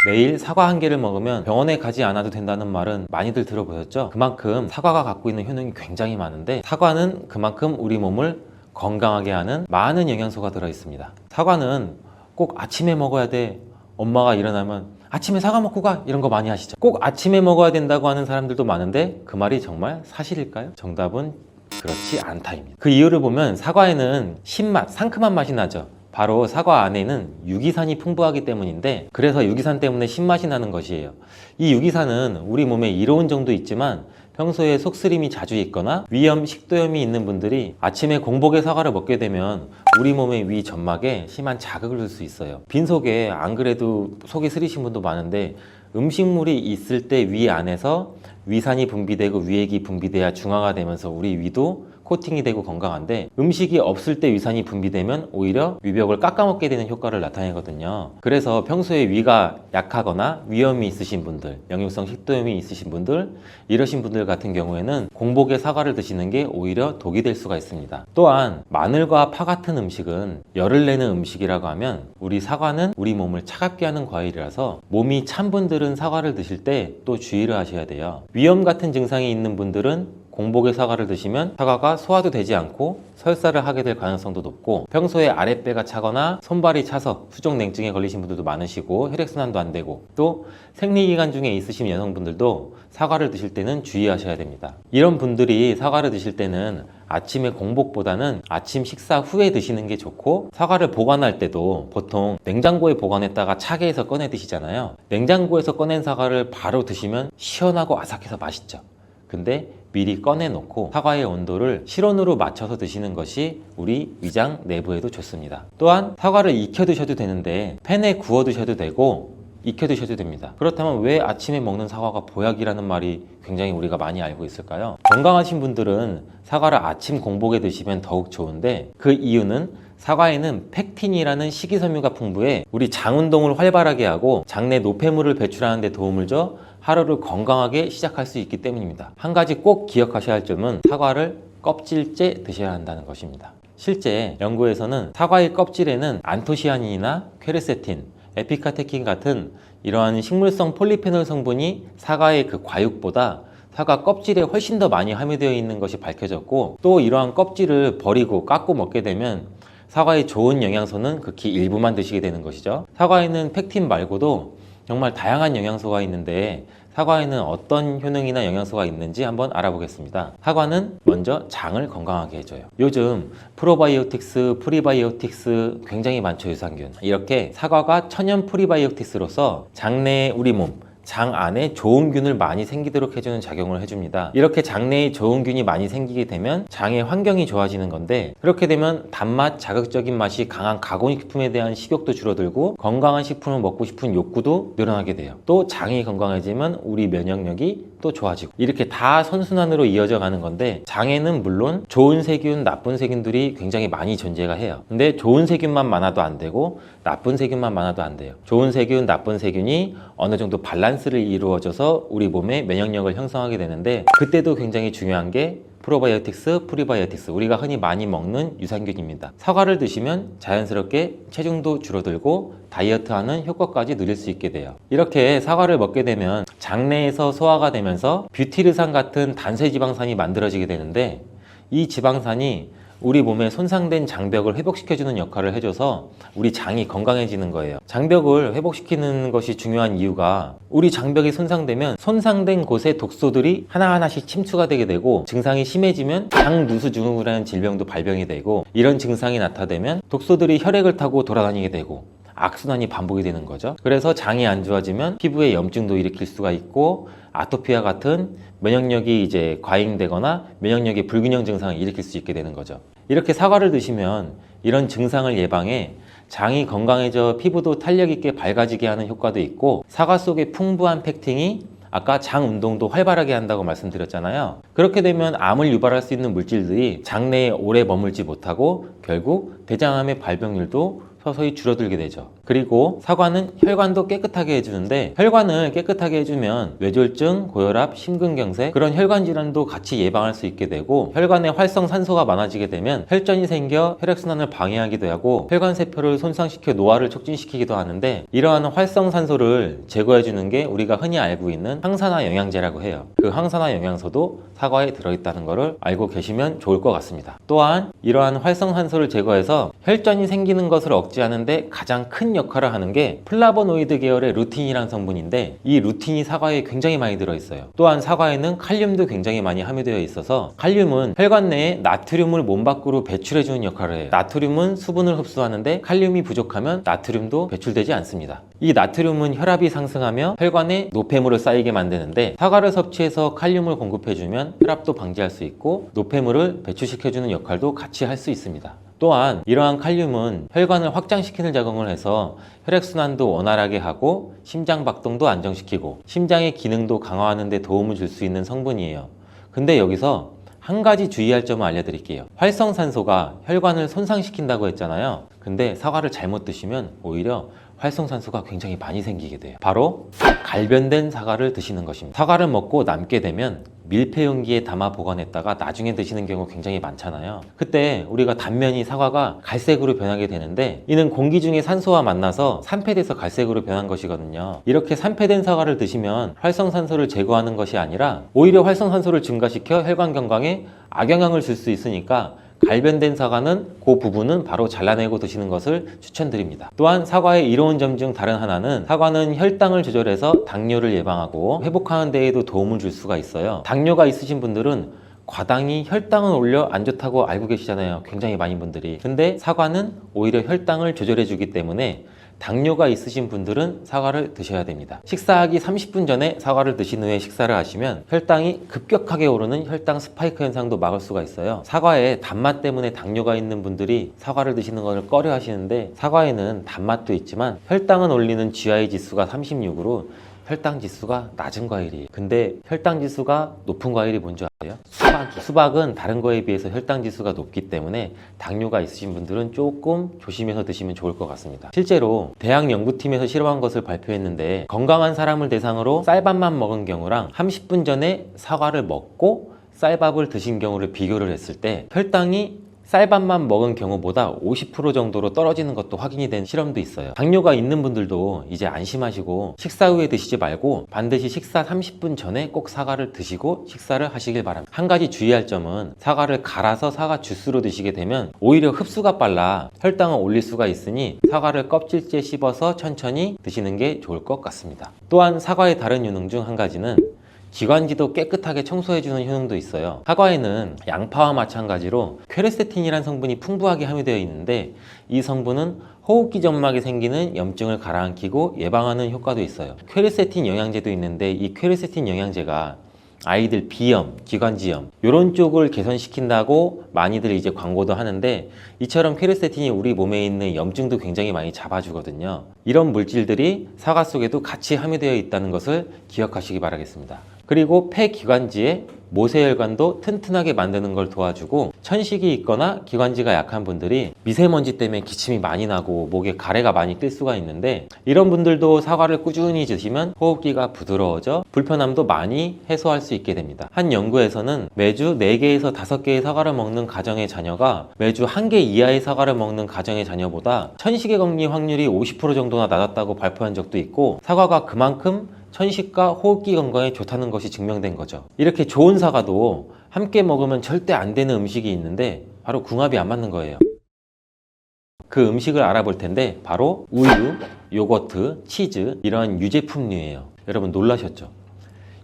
매일 사과 한 개를 먹으면 병원에 가지 않아도 된다는 말은 많이들 들어보셨죠? 그만큼 사과가 갖고 있는 효능이 굉장히 많은데, 사과는 그만큼 우리 몸을 건강하게 하는 많은 영양소가 들어있습니다. 사과는 꼭 아침에 먹어야 돼, 엄마가 일어나면 아침에 사과 먹고 가, 이런 거 많이 하시죠? 꼭 아침에 먹어야 된다고 하는 사람들도 많은데 그 말이 정말 사실일까요? 정답은 그렇지 않다입니다. 그 이유를 보면 사과에는 신맛, 상큼한 맛이 나죠. 바로 사과 안에는 유기산이 풍부하기 때문인데, 그래서 유기산 때문에 신맛이 나는 것이에요. 이 유기산은 우리 몸에 이로운 정도 있지만 평소에 속쓰림이 자주 있거나 위염, 식도염이 있는 분들이 아침에 공복에 사과를 먹게 되면 우리 몸의 위 점막에 심한 자극을 줄 수 있어요. 빈속에 안 그래도 속이 쓰리신 분도 많은데, 음식물이 있을 때 위 안에서 위산이 분비되고 위액이 분비돼야 중화가 되면서 우리 위도 코팅이 되고 건강한데, 음식이 없을 때 위산이 분비되면 오히려 위벽을 깎아먹게 되는 효과를 나타내거든요. 그래서 평소에 위가 약하거나 위염이 있으신 분들, 역류성 식도염이 있으신 분들, 이러신 분들 같은 경우에는 공복에 사과를 드시는 게 오히려 독이 될 수가 있습니다. 또한 마늘과 파 같은 음식은 열을 내는 음식이라고 하면, 우리 사과는 우리 몸을 차갑게 하는 과일이라서 몸이 찬 분들은 사과를 드실 때 또 주의를 하셔야 돼요. 위염 같은 증상이 있는 분들은 공복에 사과를 드시면 사과가 소화도 되지 않고 설사를 하게 될 가능성도 높고, 평소에 아랫배가 차거나 손발이 차서 수족냉증에 걸리신 분들도 많으시고 혈액순환도 안 되고, 또 생리기간 중에 있으신 여성분들도 사과를 드실 때는 주의하셔야 됩니다. 이런 분들이 사과를 드실 때는 아침에 공복보다는 아침 식사 후에 드시는 게 좋고, 사과를 보관할 때도 보통 냉장고에 보관했다가 차게 해서 꺼내 드시잖아요. 냉장고에서 꺼낸 사과를 바로 드시면 시원하고 아삭해서 맛있죠. 근데 미리 꺼내놓고 사과의 온도를 실온으로 맞춰서 드시는 것이 우리 위장 내부에도 좋습니다. 또한 사과를 익혀 드셔도 되는데 팬에 구워 드셔도 되고 익혀 드셔도 됩니다. 그렇다면 왜 아침에 먹는 사과가 보약이라는 말이 굉장히 우리가 많이 알고 있을까요? 건강하신 분들은 사과를 아침 공복에 드시면 더욱 좋은데, 그 이유는 사과에는 펙틴이라는 식이섬유가 풍부해 우리 장 운동을 활발하게 하고 장내 노폐물을 배출하는 데 도움을 줘 하루를 건강하게 시작할 수 있기 때문입니다. 한 가지 꼭 기억하셔야 할 점은 사과를 껍질째 드셔야 한다는 것입니다. 실제 연구에서는 사과의 껍질에는 안토시아닌이나 퀘르세틴, 에피카테킨 같은 이러한 식물성 폴리페놀 성분이 사과의 그 과육보다 사과 껍질에 훨씬 더 많이 함유되어 있는 것이 밝혀졌고, 또 이러한 껍질을 버리고 깎고 먹게 되면 사과의 좋은 영양소는 극히 일부만 드시게 되는 것이죠. 사과에는 펙틴 말고도 정말 다양한 영양소가 있는데, 사과에는 어떤 효능이나 영양소가 있는지 한번 알아보겠습니다. 사과는 먼저 장을 건강하게 해줘요. 요즘 프로바이오틱스, 프리바이오틱스 굉장히 많죠, 유산균. 이렇게 사과가 천연 프리바이오틱스로서 장내 우리 몸, 장 안에 좋은 균을 많이 생기도록 해주는 작용을 해줍니다. 이렇게 장내에 좋은 균이 많이 생기게 되면 장의 환경이 좋아지는 건데, 그렇게 되면 단맛, 자극적인 맛이 강한 가공식품에 대한 식욕도 줄어들고 건강한 식품을 먹고 싶은 욕구도 늘어나게 돼요. 또 장이 건강해지면 우리 면역력이 또 좋아지고, 이렇게 다 선순환으로 이어져 가는 건데, 장에는 물론 좋은 세균, 나쁜 세균들이 굉장히 많이 존재가 해요. 근데 좋은 세균만 많아도 안 되고 나쁜 세균만 많아도 안 돼요. 좋은 세균, 나쁜 세균이 어느 정도 밸런스를 이루어져서 우리 몸의 면역력을 형성하게 되는데, 그때도 굉장히 중요한 게 프로바이오틱스, 프리바이오틱스, 우리가 흔히 많이 먹는 유산균입니다. 사과를 드시면 자연스럽게 체중도 줄어들고 다이어트하는 효과까지 누릴 수 있게 돼요. 이렇게 사과를 먹게 되면 장내에서 소화가 되면서 뷰티르산 같은 단쇄지방산이 만들어지게 되는데, 이 지방산이 우리 몸에 손상된 장벽을 회복시켜주는 역할을 해줘서 우리 장이 건강해지는 거예요. 장벽을 회복시키는 것이 중요한 이유가, 우리 장벽이 손상되면 손상된 곳에 독소들이 하나하나씩 침투가 되게 되고, 증상이 심해지면 장누수증후군이라는 질병도 발병이 되고, 이런 증상이 나타나면 독소들이 혈액을 타고 돌아다니게 되고 악순환이 반복이 되는 거죠. 그래서 장이 안 좋아지면 피부에 염증도 일으킬 수가 있고, 아토피와 같은 면역력이 이제 과잉되거나 면역력의 불균형 증상을 일으킬 수 있게 되는 거죠. 이렇게 사과를 드시면 이런 증상을 예방해 장이 건강해져 피부도 탄력 있게 밝아지게 하는 효과도 있고, 사과 속의 풍부한 펙틴이 아까 장 운동도 활발하게 한다고 말씀드렸잖아요. 그렇게 되면 암을 유발할 수 있는 물질들이 장내에 오래 머물지 못하고 결국 대장암의 발병률도 서서히 줄어들게 되죠. 그리고 사과는 혈관도 깨끗하게 해주는데, 혈관을 깨끗하게 해주면 뇌졸중, 고혈압, 심근경색 그런 혈관 질환도 같이 예방할 수 있게 되고, 혈관에 활성산소가 많아지게 되면 혈전이 생겨 혈액순환을 방해하기도 하고 혈관세포를 손상시켜 노화를 촉진시키기도 하는데, 이러한 활성산소를 제거해주는 게 우리가 흔히 알고 있는 항산화 영양제라고 해요. 그 항산화 영양소도 사과에 들어있다는 것을 알고 계시면 좋을 것 같습니다. 또한 이러한 활성산소를 제거해서 혈전이 생기는 것을 억제하는데 가장 큰 역할을 하는 게 플라보노이드 계열의 루틴이라는 성분인데, 이 루틴이 사과에 굉장히 많이 들어있어요. 또한 사과에는 칼륨도 굉장히 많이 함유되어 있어서, 칼륨은 혈관 내에 나트륨을 몸 밖으로 배출해주는 역할을 해요. 나트륨은 수분을 흡수하는데 칼륨이 부족하면 나트륨도 배출되지 않습니다. 이 나트륨은 혈압이 상승하며 혈관에 노폐물을 쌓이게 만드는데, 사과를 섭취해서 칼륨을 공급해주면 혈압도 방지할 수 있고 노폐물을 배출시켜주는 역할도 같이 할 수 있습니다. 또한 이러한 칼륨은 혈관을 확장시키는 작용을 해서 혈액순환도 원활하게 하고 심장박동도 안정시키고 심장의 기능도 강화하는 데 도움을 줄 수 있는 성분이에요. 근데 여기서 한 가지 주의할 점을 알려드릴게요. 활성산소가 혈관을 손상시킨다고 했잖아요. 근데 사과를 잘못 드시면 오히려 활성산소가 굉장히 많이 생기게 돼요. 바로 갈변된 사과를 드시는 것입니다. 사과를 먹고 남게 되면 밀폐 용기에 담아 보관했다가 나중에 드시는 경우 굉장히 많잖아요. 그때 우리가 단면이 사과가 갈색으로 변하게 되는데, 이는 공기 중에 산소와 만나서 산패돼서 갈색으로 변한 것이거든요. 이렇게 산패된 사과를 드시면 활성산소를 제거하는 것이 아니라 오히려 활성산소를 증가시켜 혈관 건강에 악영향을 줄 수 있으니까, 갈변된 사과는 그 부분은 바로 잘라내고 드시는 것을 추천드립니다. 또한 사과의 이로운 점 중 다른 하나는, 사과는 혈당을 조절해서 당뇨를 예방하고 회복하는 데에도 도움을 줄 수가 있어요. 당뇨가 있으신 분들은 과당이 혈당을 올려 안 좋다고 알고 계시잖아요. 굉장히 많은 분들이. 근데 사과는 오히려 혈당을 조절해 주기 때문에 당뇨가 있으신 분들은 사과를 드셔야 됩니다. 식사하기 30분 전에 사과를 드신 후에 식사를 하시면 혈당이 급격하게 오르는 혈당 스파이크 현상도 막을 수가 있어요. 사과에 단맛 때문에 당뇨가 있는 분들이 사과를 드시는 것을 꺼려 하시는데, 사과에는 단맛도 있지만 혈당은 올리는 GI 지수가 36으로 혈당 지수가 낮은 과일이에요. 근데 혈당 지수가 높은 과일이 뭔지 아세요? 수박은 다른 거에 비해서 혈당 지수가 높기 때문에 당뇨가 있으신 분들은 조금 조심해서 드시면 좋을 것 같습니다. 실제로 대학 연구팀에서 실험한 것을 발표했는데, 건강한 사람을 대상으로 쌀밥만 먹은 경우랑 30분 전에 사과를 먹고 쌀밥을 드신 경우를 비교를 했을 때 혈당이 쌀밥만 먹은 경우보다 50% 정도로 떨어지는 것도 확인이 된 실험도 있어요. 당뇨가 있는 분들도 이제 안심하시고 식사 후에 드시지 말고 반드시 식사 30분 전에 꼭 사과를 드시고 식사를 하시길 바랍니다. 한 가지 주의할 점은, 사과를 갈아서 사과 주스로 드시게 되면 오히려 흡수가 빨라 혈당을 올릴 수가 있으니 사과를 껍질째 씹어서 천천히 드시는 게 좋을 것 같습니다. 또한 사과의 다른 효능 중 한 가지는 기관지도 깨끗하게 청소해주는 효능도 있어요. 사과에는 양파와 마찬가지로 퀘르세틴이라는 성분이 풍부하게 함유되어 있는데, 이 성분은 호흡기 점막에 생기는 염증을 가라앉히고 예방하는 효과도 있어요. 퀘르세틴 영양제도 있는데, 이 퀘르세틴 영양제가 아이들 비염, 기관지염 이런 쪽을 개선시킨다고 많이들 이제 광고도 하는데, 이처럼 퀘르세틴이 우리 몸에 있는 염증도 굉장히 많이 잡아주거든요. 이런 물질들이 사과 속에도 같이 함유되어 있다는 것을 기억하시기 바라겠습니다. 그리고 폐기관지에 모세혈관도 튼튼하게 만드는 걸 도와주고, 천식이 있거나 기관지가 약한 분들이 미세먼지 때문에 기침이 많이 나고 목에 가래가 많이 낄 수가 있는데, 이런 분들도 사과를 꾸준히 드시면 호흡기가 부드러워져 불편함도 많이 해소할 수 있게 됩니다. 한 연구에서는 매주 4개에서 5개의 사과를 먹는 가정의 자녀가 매주 1개 이하의 사과를 먹는 가정의 자녀보다 천식에 걸릴 확률이 50% 정도나 낮았다고 발표한 적도 있고, 사과가 그만큼 천식과 호흡기 건강에 좋다는 것이 증명된 거죠. 이렇게 좋은 사과도 함께 먹으면 절대 안 되는 음식이 있는데, 바로 궁합이 안 맞는 거예요. 그 음식을 알아볼 텐데, 바로 우유, 요거트, 치즈 이런 유제품류예요. 여러분 놀라셨죠?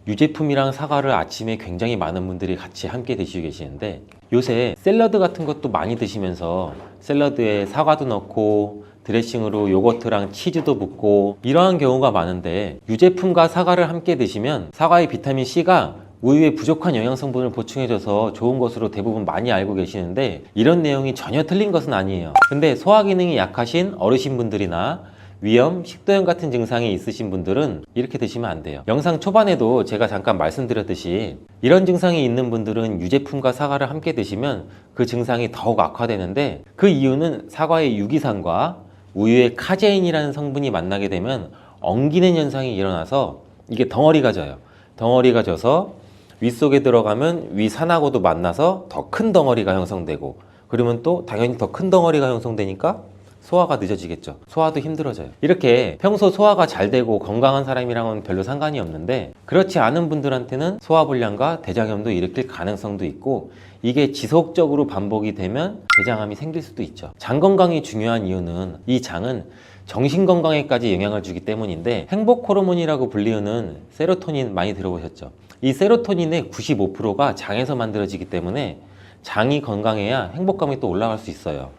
유제품이랑 사과를 아침에 굉장히 많은 분들이 같이 함께 드시고 계시는데, 요새 샐러드 같은 것도 많이 드시면서 샐러드에 사과도 넣고 드레싱으로 요거트랑 치즈도 붓고 이러한 경우가 많은데, 유제품과 사과를 함께 드시면 사과의 비타민C가 우유에 부족한 영양성분을 보충해줘서 좋은 것으로 대부분 많이 알고 계시는데, 이런 내용이 전혀 틀린 것은 아니에요. 근데 소화기능이 약하신 어르신분들이나 위염, 식도염 같은 증상이 있으신 분들은 이렇게 드시면 안 돼요. 영상 초반에도 제가 잠깐 말씀드렸듯이, 이런 증상이 있는 분들은 유제품과 사과를 함께 드시면 그 증상이 더욱 악화되는데, 그 이유는 사과의 유기산과 우유에 카제인이라는 성분이 만나게 되면 엉기는 현상이 일어나서 이게 덩어리가 져요. 덩어리가 져서 윗속에 들어가면 위산하고도 만나서 더 큰 덩어리가 형성되고, 그러면 또 당연히 더 큰 덩어리가 형성되니까 소화가 늦어지겠죠. 소화도 힘들어져요. 이렇게 평소 소화가 잘 되고 건강한 사람이랑은 별로 상관이 없는데, 그렇지 않은 분들한테는 소화불량과 대장염도 일으킬 가능성도 있고, 이게 지속적으로 반복이 되면 대장암이 생길 수도 있죠. 장 건강이 중요한 이유는 이 장은 정신 건강에까지 영향을 주기 때문인데, 행복 호르몬이라고 불리우는 세로토닌 많이 들어보셨죠? 이 세로토닌의 95%가 장에서 만들어지기 때문에 장이 건강해야 행복감이 또 올라갈 수 있어요.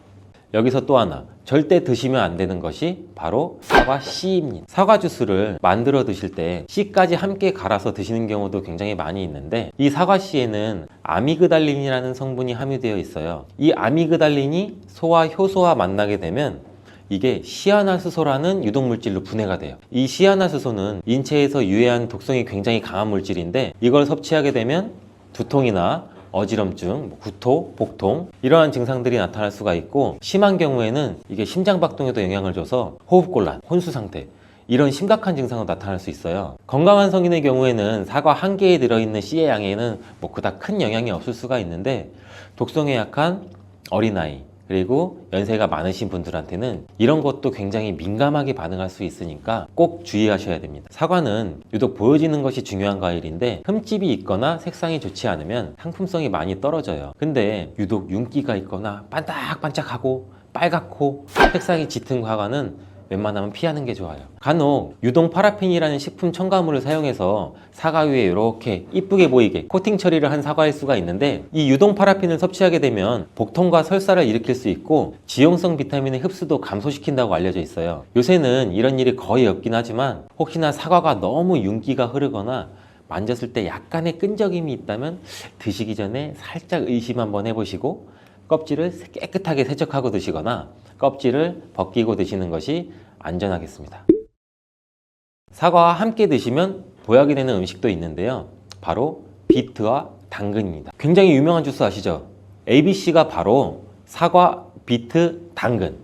여기서 또 하나, 절대 드시면 안 되는 것이 바로 사과 씨입니다. 사과 주스를 만들어 드실 때 씨까지 함께 갈아서 드시는 경우도 굉장히 많이 있는데, 이 사과 씨에는 아미그달린이라는 성분이 함유되어 있어요. 이 아미그달린이 소와 효소와 만나게 되면 이게 시아나수소라는 유독물질로 분해가 돼요. 이 시아나수소는 인체에서 유해한 독성이 굉장히 강한 물질인데, 이걸 섭취하게 되면 두통이나 어지럼증, 구토, 복통 이러한 증상들이 나타날 수가 있고, 심한 경우에는 이게 심장박동에도 영향을 줘서 호흡곤란, 혼수상태 이런 심각한 증상도 나타날 수 있어요. 건강한 성인의 경우에는 사과 한 개에 들어있는 씨의 양에는 뭐 그닥 큰 영향이 없을 수가 있는데, 독성에 약한 어린아이 그리고 연세가 많으신 분들한테는 이런 것도 굉장히 민감하게 반응할 수 있으니까 꼭 주의하셔야 됩니다. 사과는 유독 보여지는 것이 중요한 과일인데, 흠집이 있거나 색상이 좋지 않으면 상품성이 많이 떨어져요. 근데 유독 윤기가 있거나 반짝반짝하고 빨갛고 색상이 짙은 사과는 웬만하면 피하는 게 좋아요. 간혹 유동 파라핀이라는 식품 첨가물을 사용해서 사과 위에 이렇게 이쁘게 보이게 코팅 처리를 한 사과일 수가 있는데, 이 유동 파라핀을 섭취하게 되면 복통과 설사를 일으킬 수 있고 지용성 비타민의 흡수도 감소시킨다고 알려져 있어요. 요새는 이런 일이 거의 없긴 하지만, 혹시나 사과가 너무 윤기가 흐르거나 만졌을 때 약간의 끈적임이 있다면 드시기 전에 살짝 의심 한번 해보시고 껍질을 깨끗하게 세척하고 드시거나 껍질을 벗기고 드시는 것이 안전하겠습니다. 사과와 함께 드시면 보약이 되는 음식도 있는데요, 바로 비트와 당근입니다. 굉장히 유명한 주스 아시죠? ABC가 바로 사과, 비트, 당근,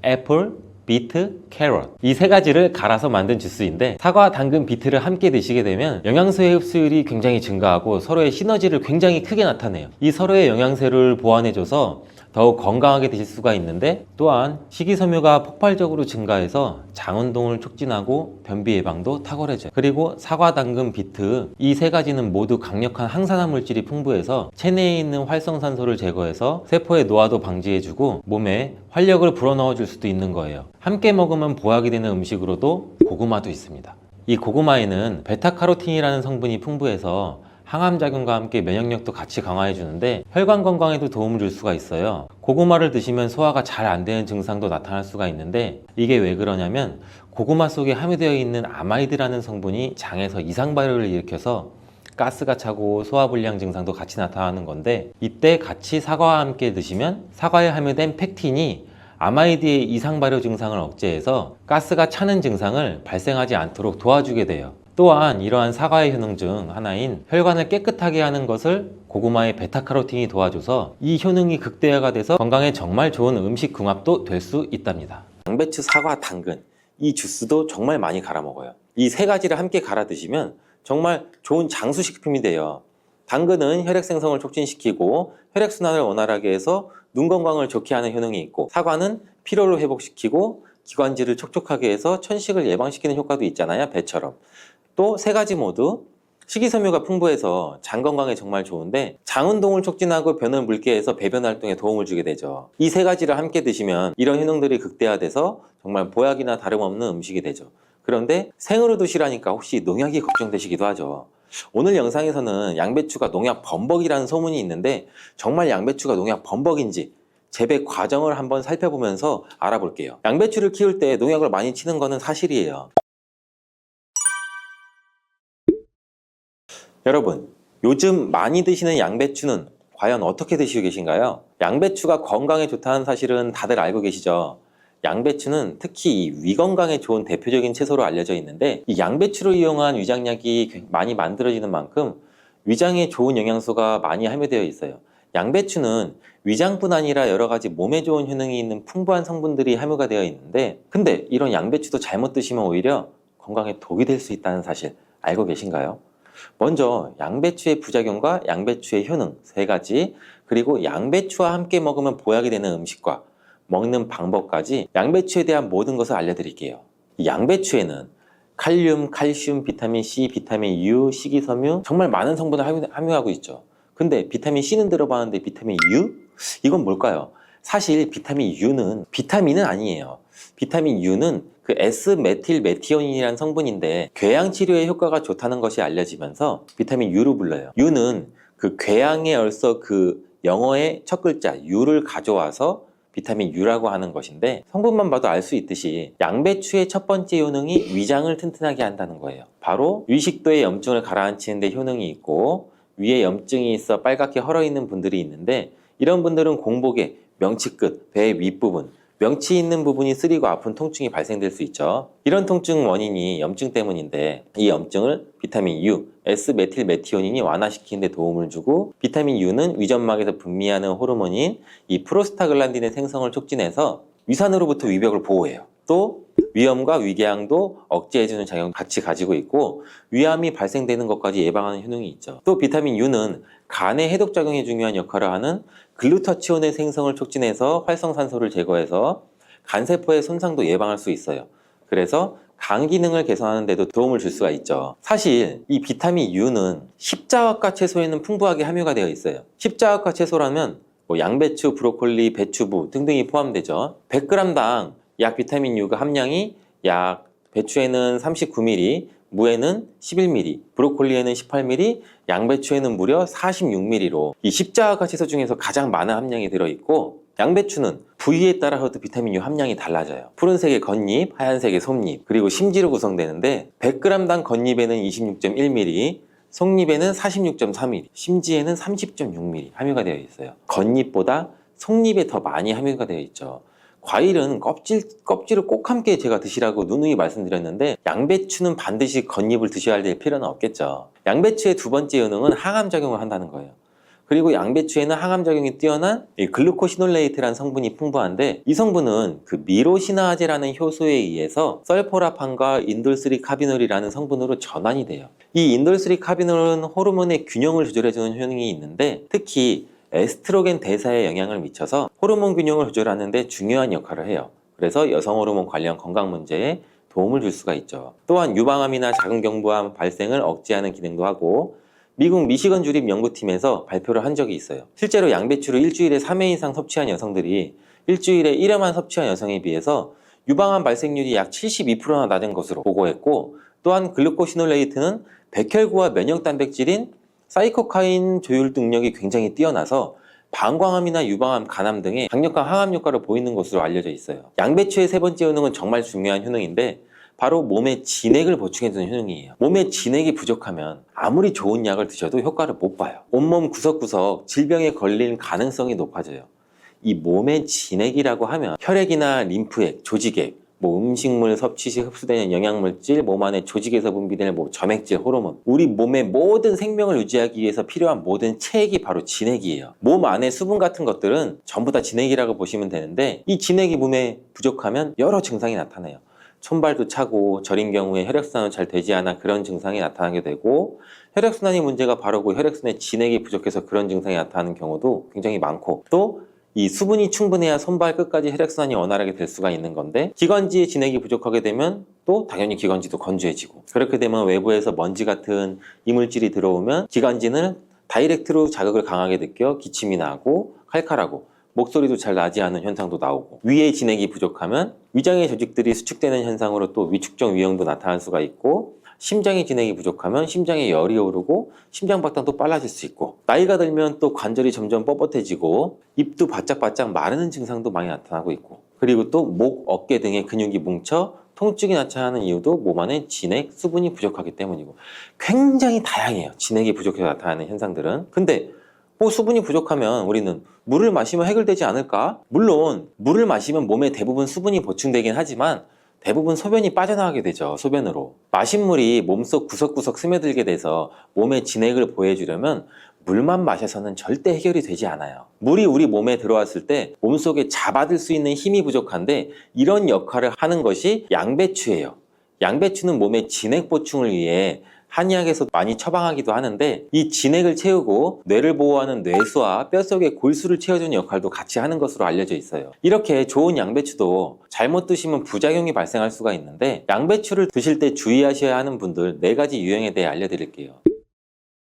애플, 비트, 캐럿 이 세 가지를 갈아서 만든 주스인데, 사과, 당근, 비트를 함께 드시게 되면 영양소의 흡수율이 굉장히 증가하고 서로의 시너지를 굉장히 크게 나타내요. 이 서로의 영양소를 보완해줘서 더욱 건강하게 드실 수가 있는데, 또한 식이섬유가 폭발적으로 증가해서 장 운동을 촉진하고 변비 예방도 탁월해져요. 그리고 사과, 당근, 비트 이 세 가지는 모두 강력한 항산화 물질이 풍부해서 체내에 있는 활성산소를 제거해서 세포의 노화도 방지해주고 몸에 활력을 불어넣어 줄 수도 있는 거예요. 함께 먹으면 보약이 되는 음식으로도 고구마도 있습니다. 이 고구마에는 베타카로틴이라는 성분이 풍부해서 항암작용과 함께 면역력도 같이 강화해 주는데 혈관 건강에도 도움을 줄 수가 있어요. 고구마를 드시면 소화가 잘 안 되는 증상도 나타날 수가 있는데, 이게 왜 그러냐면 고구마 속에 함유되어 있는 아마이드라는 성분이 장에서 이상 발효를 일으켜서 가스가 차고 소화불량 증상도 같이 나타나는 건데, 이때 같이 사과와 함께 드시면 사과에 함유된 펙틴이 아마이드의 이상 발효 증상을 억제해서 가스가 차는 증상을 발생하지 않도록 도와주게 돼요. 또한 이러한 사과의 효능 중 하나인 혈관을 깨끗하게 하는 것을 고구마의 베타카로틴이 도와줘서 이 효능이 극대화가 돼서 건강에 정말 좋은 음식 궁합도 될 수 있답니다. 양배추, 사과, 당근 이 주스도 정말 많이 갈아 먹어요. 이 세 가지를 함께 갈아 드시면 정말 좋은 장수식품이 돼요. 당근은 혈액 생성을 촉진시키고 혈액순환을 원활하게 해서 눈 건강을 좋게 하는 효능이 있고, 사과는 피로를 회복시키고 기관지를 촉촉하게 해서 천식을 예방시키는 효과도 있잖아요, 배처럼. 또 세 가지 모두 식이섬유가 풍부해서 장 건강에 정말 좋은데, 장 운동을 촉진하고 변을 묽게 해서 배변 활동에 도움을 주게 되죠. 이 세 가지를 함께 드시면 이런 효능들이 극대화돼서 정말 보약이나 다름없는 음식이 되죠. 그런데 생으로 드시라니까 혹시 농약이 걱정되시기도 하죠. 오늘 영상에서는 양배추가 농약 범벅이라는 소문이 있는데, 정말 양배추가 농약 범벅인지 재배 과정을 한번 살펴보면서 알아볼게요. 양배추를 키울 때 농약을 많이 치는 거는 사실이에요. 여러분, 요즘 많이 드시는 양배추는 과연 어떻게 드시고 계신가요? 양배추가 건강에 좋다는 사실은 다들 알고 계시죠? 양배추는 특히 이 위 건강에 좋은 대표적인 채소로 알려져 있는데, 이 양배추를 이용한 위장약이 많이 만들어지는 만큼 위장에 좋은 영양소가 많이 함유되어 있어요. 양배추는 위장뿐 아니라 여러 가지 몸에 좋은 효능이 있는 풍부한 성분들이 함유가 되어 있는데, 근데 이런 양배추도 잘못 드시면 오히려 건강에 독이 될 수 있다는 사실 알고 계신가요? 먼저 양배추의 부작용과 양배추의 효능 세 가지, 그리고 양배추와 함께 먹으면 보약이 되는 음식과 먹는 방법까지 양배추에 대한 모든 것을 알려드릴게요. 이 양배추에는 칼륨, 칼슘, 비타민 C, 비타민 U, 식이섬유 정말 많은 성분을 함유하고 있죠. 근데 비타민 C는 들어봤는데 비타민 U? 이건 뭘까요? 사실 비타민 U는 비타민은 아니에요. 비타민 U는 그 S메틸메티오닌이라는 성분인데 궤양 치료에 효과가 좋다는 것이 알려지면서 비타민 U로 불러요. U는 그 궤양에 얼서 그 영어의 첫 글자 U를 가져와서 비타민 U라고 하는 것인데, 성분만 봐도 알 수 있듯이 양배추의 첫 번째 효능이 위장을 튼튼하게 한다는 거예요. 바로 위식도의 염증을 가라앉히는 데 효능이 있고, 위에 염증이 있어 빨갛게 헐어있는 분들이 있는데, 이런 분들은 공복에 명치 끝, 배 윗부분, 명치 있는 부분이 쓰리고 아픈 통증이 발생될 수 있죠. 이런 통증 원인이 염증 때문인데, 이 염증을 비타민 U, S메틸메티오닌이 완화시키는 데 도움을 주고, 비타민 U는 위점막에서 분비하는 호르몬인 이 프로스타글란딘의 생성을 촉진해서 위산으로부터 위벽을 보호해요. 또 위염과 위궤양도 억제해주는 작용을 같이 가지고 있고, 위암이 발생되는 것까지 예방하는 효능이 있죠. 또 비타민 U는 간의 해독작용에 중요한 역할을 하는 글루타치온의 생성을 촉진해서 활성산소를 제거해서 간세포의 손상도 예방할 수 있어요. 그래서 간 기능을 개선하는 데도 도움을 줄 수가 있죠. 사실 이 비타민 U는 십자화과 채소에는 풍부하게 함유가 되어 있어요. 십자화과 채소라면 뭐 양배추, 브로콜리, 배추부 등등이 포함되죠. 100g당 약 비타민 U가 함량이 약 배추에는 39mg, 무에는 11mg, 브로콜리에는 18mg, 양배추에는 무려 46mg로 이 십자가 채소 중에서 가장 많은 함량이 들어있고, 양배추는 부위에 따라서도 비타민 U 함량이 달라져요. 푸른색의 겉잎, 하얀색의 속잎, 그리고 심지로 구성되는데 100g당 겉잎에는 26.1mg, 속잎에는 46.3mg, 심지에는 30.6mg 함유가 되어 있어요. 겉잎보다 속잎에 더 많이 함유가 되어 있죠. 과일은 껍질을 꼭 함께 제가 드시라고 누누이 말씀드렸는데, 양배추는 반드시 겉잎을 드셔야 될 필요는 없겠죠. 양배추의 두 번째 효능은 항암작용을 한다는 거예요. 그리고 양배추에는 항암작용이 뛰어난 글루코시놀레이트라는 성분이 풍부한데, 이 성분은 그 미로시나아제라는 효소에 의해서 설포라판과 인돌3카비놀이라는 성분으로 전환이 돼요. 이 인돌3카비놀은 호르몬의 균형을 조절해주는 효능이 있는데, 특히 에스트로겐 대사에 영향을 미쳐서 호르몬 균형을 조절하는 데 중요한 역할을 해요. 그래서 여성 호르몬 관련 건강 문제에 도움을 줄 수가 있죠. 또한 유방암이나 자궁경부암 발생을 억제하는 기능도 하고, 미국 미시건 주립 연구팀에서 발표를 한 적이 있어요. 실제로 양배추를 일주일에 3회 이상 섭취한 여성들이 일주일에 1회만 섭취한 여성에 비해서 유방암 발생률이 약 72%나 낮은 것으로 보고했고, 또한 글루코시놀레이트는 백혈구와 면역 단백질인 사이코카인 조율 능력이 굉장히 뛰어나서 방광암이나 유방암, 간암 등의 강력한 항암 효과를 보이는 것으로 알려져 있어요. 양배추의 세 번째 효능은 정말 중요한 효능인데, 바로 몸에 진액을 보충해주는 효능이에요. 몸에 진액이 부족하면 아무리 좋은 약을 드셔도 효과를 못 봐요. 온몸 구석구석 질병에 걸릴 가능성이 높아져요. 이 몸의 진액이라고 하면 혈액이나 림프액, 조직액, 음식물 섭취 시 흡수되는 영양물질, 몸 안에 조직에서 분비되는 점액질, 호르몬, 우리 몸의 모든 생명을 유지하기 위해서 필요한 모든 체액이 바로 진액이에요. 몸 안에 수분 같은 것들은 전부 다 진액이라고 보시면 되는데, 이 진액이 몸에 부족하면 여러 증상이 나타나요. 손발도 차고, 저린 경우에 혈액순환이 잘 되지 않아 그런 증상이 나타나게 되고, 혈액순환이 문제가 바로고 혈액순환에 진액이 부족해서 그런 증상이 나타나는 경우도 굉장히 많고, 또 이 수분이 충분해야 손발 끝까지 혈액순환이 원활하게 될 수가 있는 건데, 기관지에 진액이 부족하게 되면 또 당연히 기관지도 건조해지고, 그렇게 되면 외부에서 먼지 같은 이물질이 들어오면 기관지는 다이렉트로 자극을 강하게 느껴 기침이 나고 칼칼하고 목소리도 잘 나지 않은 현상도 나오고, 위에 진액이 부족하면 위장의 조직들이 수축되는 현상으로 또 위축적 위염도 나타날 수가 있고, 심장의 진액이 부족하면 심장에 열이 오르고 심장박동도 빨라질 수 있고, 나이가 들면 또 관절이 점점 뻣뻣해지고 입도 바짝바짝 마르는 증상도 많이 나타나고 있고, 그리고 또 목, 어깨 등의 근육이 뭉쳐 통증이 나타나는 이유도 몸 안에 진액, 수분이 부족하기 때문이고, 굉장히 다양해요. 진액이 부족해서 나타나는 현상들은. 근데 수분이 부족하면 우리는 물을 마시면 해결되지 않을까? 물론 물을 마시면 몸에 대부분 수분이 보충되긴 하지만 대부분 소변이 빠져나가게 되죠. 소변으로. 마신 물이 몸속 구석구석 스며들게 돼서 몸에 진액을 보해주려면 물만 마셔서는 절대 해결이 되지 않아요. 물이 우리 몸에 들어왔을 때 몸속에 잡아들 수 있는 힘이 부족한데 이런 역할을 하는 것이 양배추예요. 양배추는 몸의 진액 보충을 위해 한의학에서 많이 처방하기도 하는데 이 진액을 채우고 뇌를 보호하는 뇌수와 뼛속의 골수를 채워주는 역할도 같이 하는 것으로 알려져 있어요. 이렇게 좋은 양배추도 잘못 드시면 부작용이 발생할 수가 있는데 양배추를 드실 때 주의하셔야 하는 분들 4가지 유형에 대해 알려드릴게요.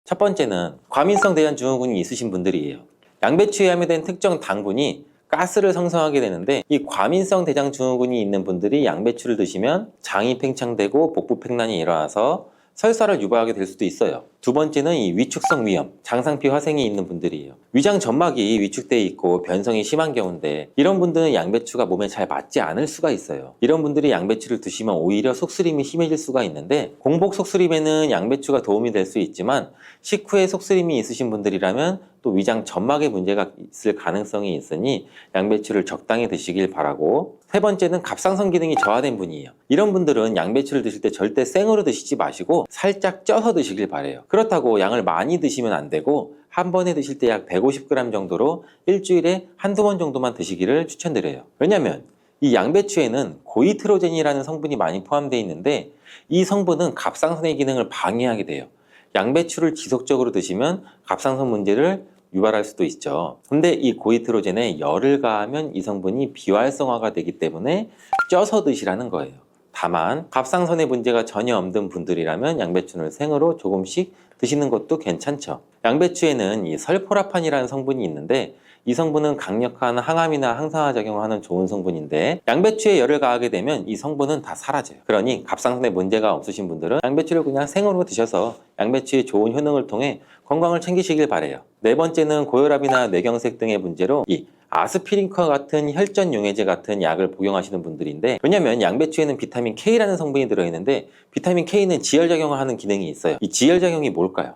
첫 번째는 과민성 대장증후군이 있으신 분들이에요. 양배추에 함유된 특정 당분이 가스를 생성하게 되는데 이 과민성 대장증후군이 있는 분들이 양배추를 드시면 장이 팽창되고 복부팽란이 일어나서 설사를 유발하게 될 수도 있어요. 두 번째는 이 위축성 위염, 장상피 화생이 있는 분들이에요. 위장 점막이 위축되어 있고 변성이 심한 경우인데 이런 분들은 양배추가 몸에 잘 맞지 않을 수가 있어요. 이런 분들이 양배추를 드시면 오히려 속쓰림이 심해질 수가 있는데 공복 속쓰림에는 양배추가 도움이 될 수 있지만 식후에 속쓰림이 있으신 분들이라면 또 위장 점막에 문제가 있을 가능성이 있으니 양배추를 적당히 드시길 바라고, 세 번째는 갑상선 기능이 저하된 분이에요. 이런 분들은 양배추를 드실 때 절대 생으로 드시지 마시고 살짝 쪄서 드시길 바래요. 그렇다고 양을 많이 드시면 안 되고 한 번에 드실 때 약 150g 정도로 일주일에 한두 번 정도만 드시기를 추천드려요. 왜냐면 이 양배추에는 고이트로젠이라는 성분이 많이 포함되어 있는데 이 성분은 갑상선의 기능을 방해하게 돼요. 양배추를 지속적으로 드시면 갑상선 문제를 유발할 수도 있죠. 근데 이 고이트로젠에 열을 가하면 이 성분이 비활성화가 되기 때문에 쪄서 드시라는 거예요. 다만 갑상선에 문제가 전혀 없는 분들이라면 양배추를 생으로 조금씩 드시는 것도 괜찮죠. 양배추에는 이 설포라판이라는 성분이 있는데 이 성분은 강력한 항암이나 항산화 작용을 하는 좋은 성분인데 양배추에 열을 가하게 되면 이 성분은 다 사라져요. 그러니 갑상선에 문제가 없으신 분들은 양배추를 그냥 생으로 드셔서 양배추의 좋은 효능을 통해 건강을 챙기시길 바래요. 네 번째는 고혈압이나 뇌경색 등의 문제로 이 아스피린과 같은 혈전 용해제 같은 약을 복용하시는 분들인데, 왜냐면 양배추에는 비타민 K라는 성분이 들어있는데 비타민 K는 지혈작용을 하는 기능이 있어요. 이 지혈작용이 뭘까요?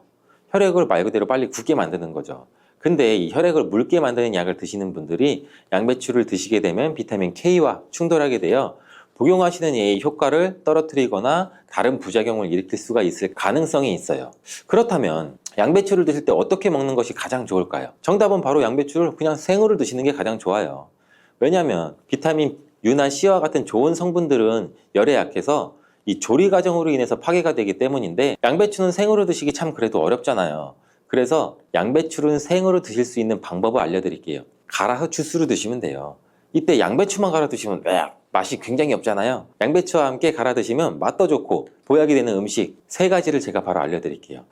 혈액을 말 그대로 빨리 굳게 만드는 거죠. 근데 이 혈액을 묽게 만드는 약을 드시는 분들이 양배추를 드시게 되면 비타민 K와 충돌하게 되어 복용하시는 약의 효과를 떨어뜨리거나 다른 부작용을 일으킬 수가 있을 가능성이 있어요. 그렇다면 양배추를 드실 때 어떻게 먹는 것이 가장 좋을까요? 정답은 바로 양배추를 그냥 생으로 드시는 게 가장 좋아요. 왜냐하면 비타민 U나 C와 같은 좋은 성분들은 열에 약해서 이 조리 과정으로 인해서 파괴가 되기 때문인데 양배추는 생으로 드시기 참 그래도 어렵잖아요. 그래서 양배추를 생으로 드실 수 있는 방법을 알려드릴게요. 갈아서 주스로 드시면 돼요. 이때 양배추만 갈아 드시면 맛이 굉장히 없잖아요. 양배추와 함께 갈아 드시면 맛도 좋고 보약이 되는 음식 3가지를 제가 바로 알려드릴게요.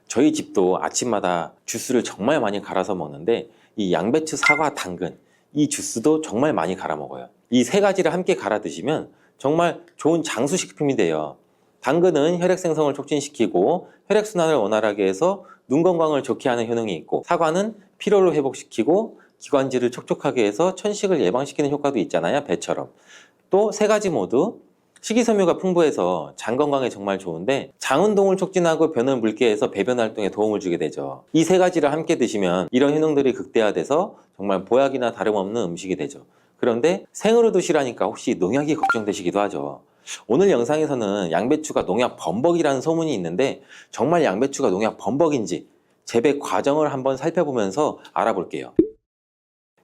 저희 집도 아침마다 주스를 정말 많이 갈아서 먹는데 이 양배추, 사과, 당근 이 주스도 정말 많이 갈아 먹어요. 이 3가지를 함께 갈아 드시면 정말 좋은 장수식품이 돼요. 당근은 혈액 생성을 촉진시키고 혈액순환을 원활하게 해서 눈 건강을 좋게 하는 효능이 있고, 사과는 피로를 회복시키고 기관지를 촉촉하게 해서 천식을 예방시키는 효과도 있잖아요, 배처럼. 또 3가지 모두 식이섬유가 풍부해서 장 건강에 정말 좋은데 장 운동을 촉진하고 변을 묽게 해서 배변 활동에 도움을 주게 되죠. 이 3가지를 함께 드시면 이런 효능들이 극대화돼서 정말 보약이나 다름없는 음식이 되죠. 그런데 생으로 드시라니까 혹시 농약이 걱정되시기도 하죠. 오늘 영상에서는 양배추가 농약 범벅이라는 소문이 있는데 정말 양배추가 농약 범벅인지 재배 과정을 한번 살펴보면서 알아볼게요.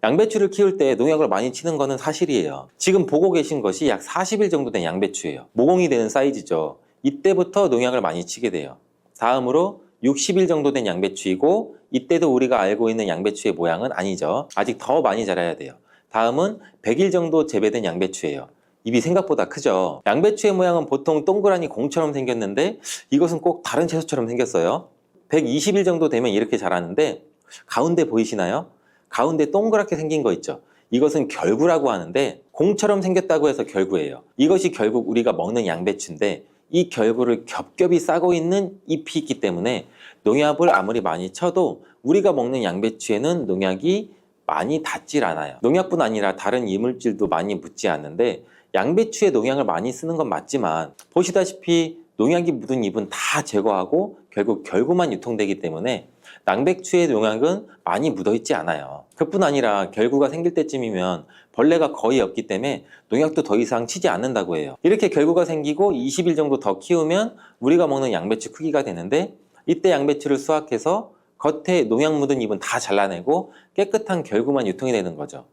양배추를 키울 때 농약을 많이 치는 것은 사실이에요. 지금 보고 계신 것이 약 40일 정도 된 양배추예요. 모공이 되는 사이즈죠. 이때부터 농약을 많이 치게 돼요. 다음으로 60일 정도 된 양배추이고 이때도 우리가 알고 있는 양배추의 모양은 아니죠. 아직 더 많이 자라야 돼요. 다음은 100일 정도 재배된 양배추예요. 입이 생각보다 크죠. 양배추의 모양은 보통 동그라니 공처럼 생겼는데 이것은 꼭 다른 채소처럼 생겼어요. 120일 정도 되면 이렇게 자라는데 가운데 보이시나요? 가운데 동그랗게 생긴 거 있죠. 이것은 결구라고 하는데 공처럼 생겼다고 해서 결구예요. 이것이 결국 우리가 먹는 양배추인데 이 결구를 겹겹이 싸고 있는 잎이 있기 때문에 농약을 아무리 많이 쳐도 우리가 먹는 양배추에는 농약이 많이 닿질 않아요. 농약뿐 아니라 다른 이물질도 많이 묻지 않는데 양배추에 농약을 많이 쓰는 건 맞지만 보시다시피 농약이 묻은 잎은 다 제거하고 결국 결구만 유통되기 때문에 양배추의 농약은 많이 묻어있지 않아요. 그뿐 아니라 결구가 생길 때쯤이면 벌레가 거의 없기 때문에 농약도 더 이상 치지 않는다고 해요. 이렇게 결구가 생기고 20일 정도 더 키우면 우리가 먹는 양배추 크기가 되는데 이때 양배추를 수확해서 겉에 농약 묻은 잎은 다 잘라내고 깨끗한 결구만 유통이 되는 거죠.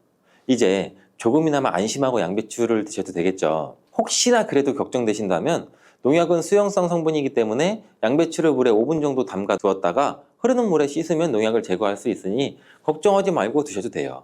이제 조금이나마 안심하고 양배추를 드셔도 되겠죠. 혹시나 그래도 걱정되신다면 농약은 수용성 성분이기 때문에 양배추를 물에 5분 정도 담가 두었다가 흐르는 물에 씻으면 농약을 제거할 수 있으니 걱정하지 말고 드셔도 돼요.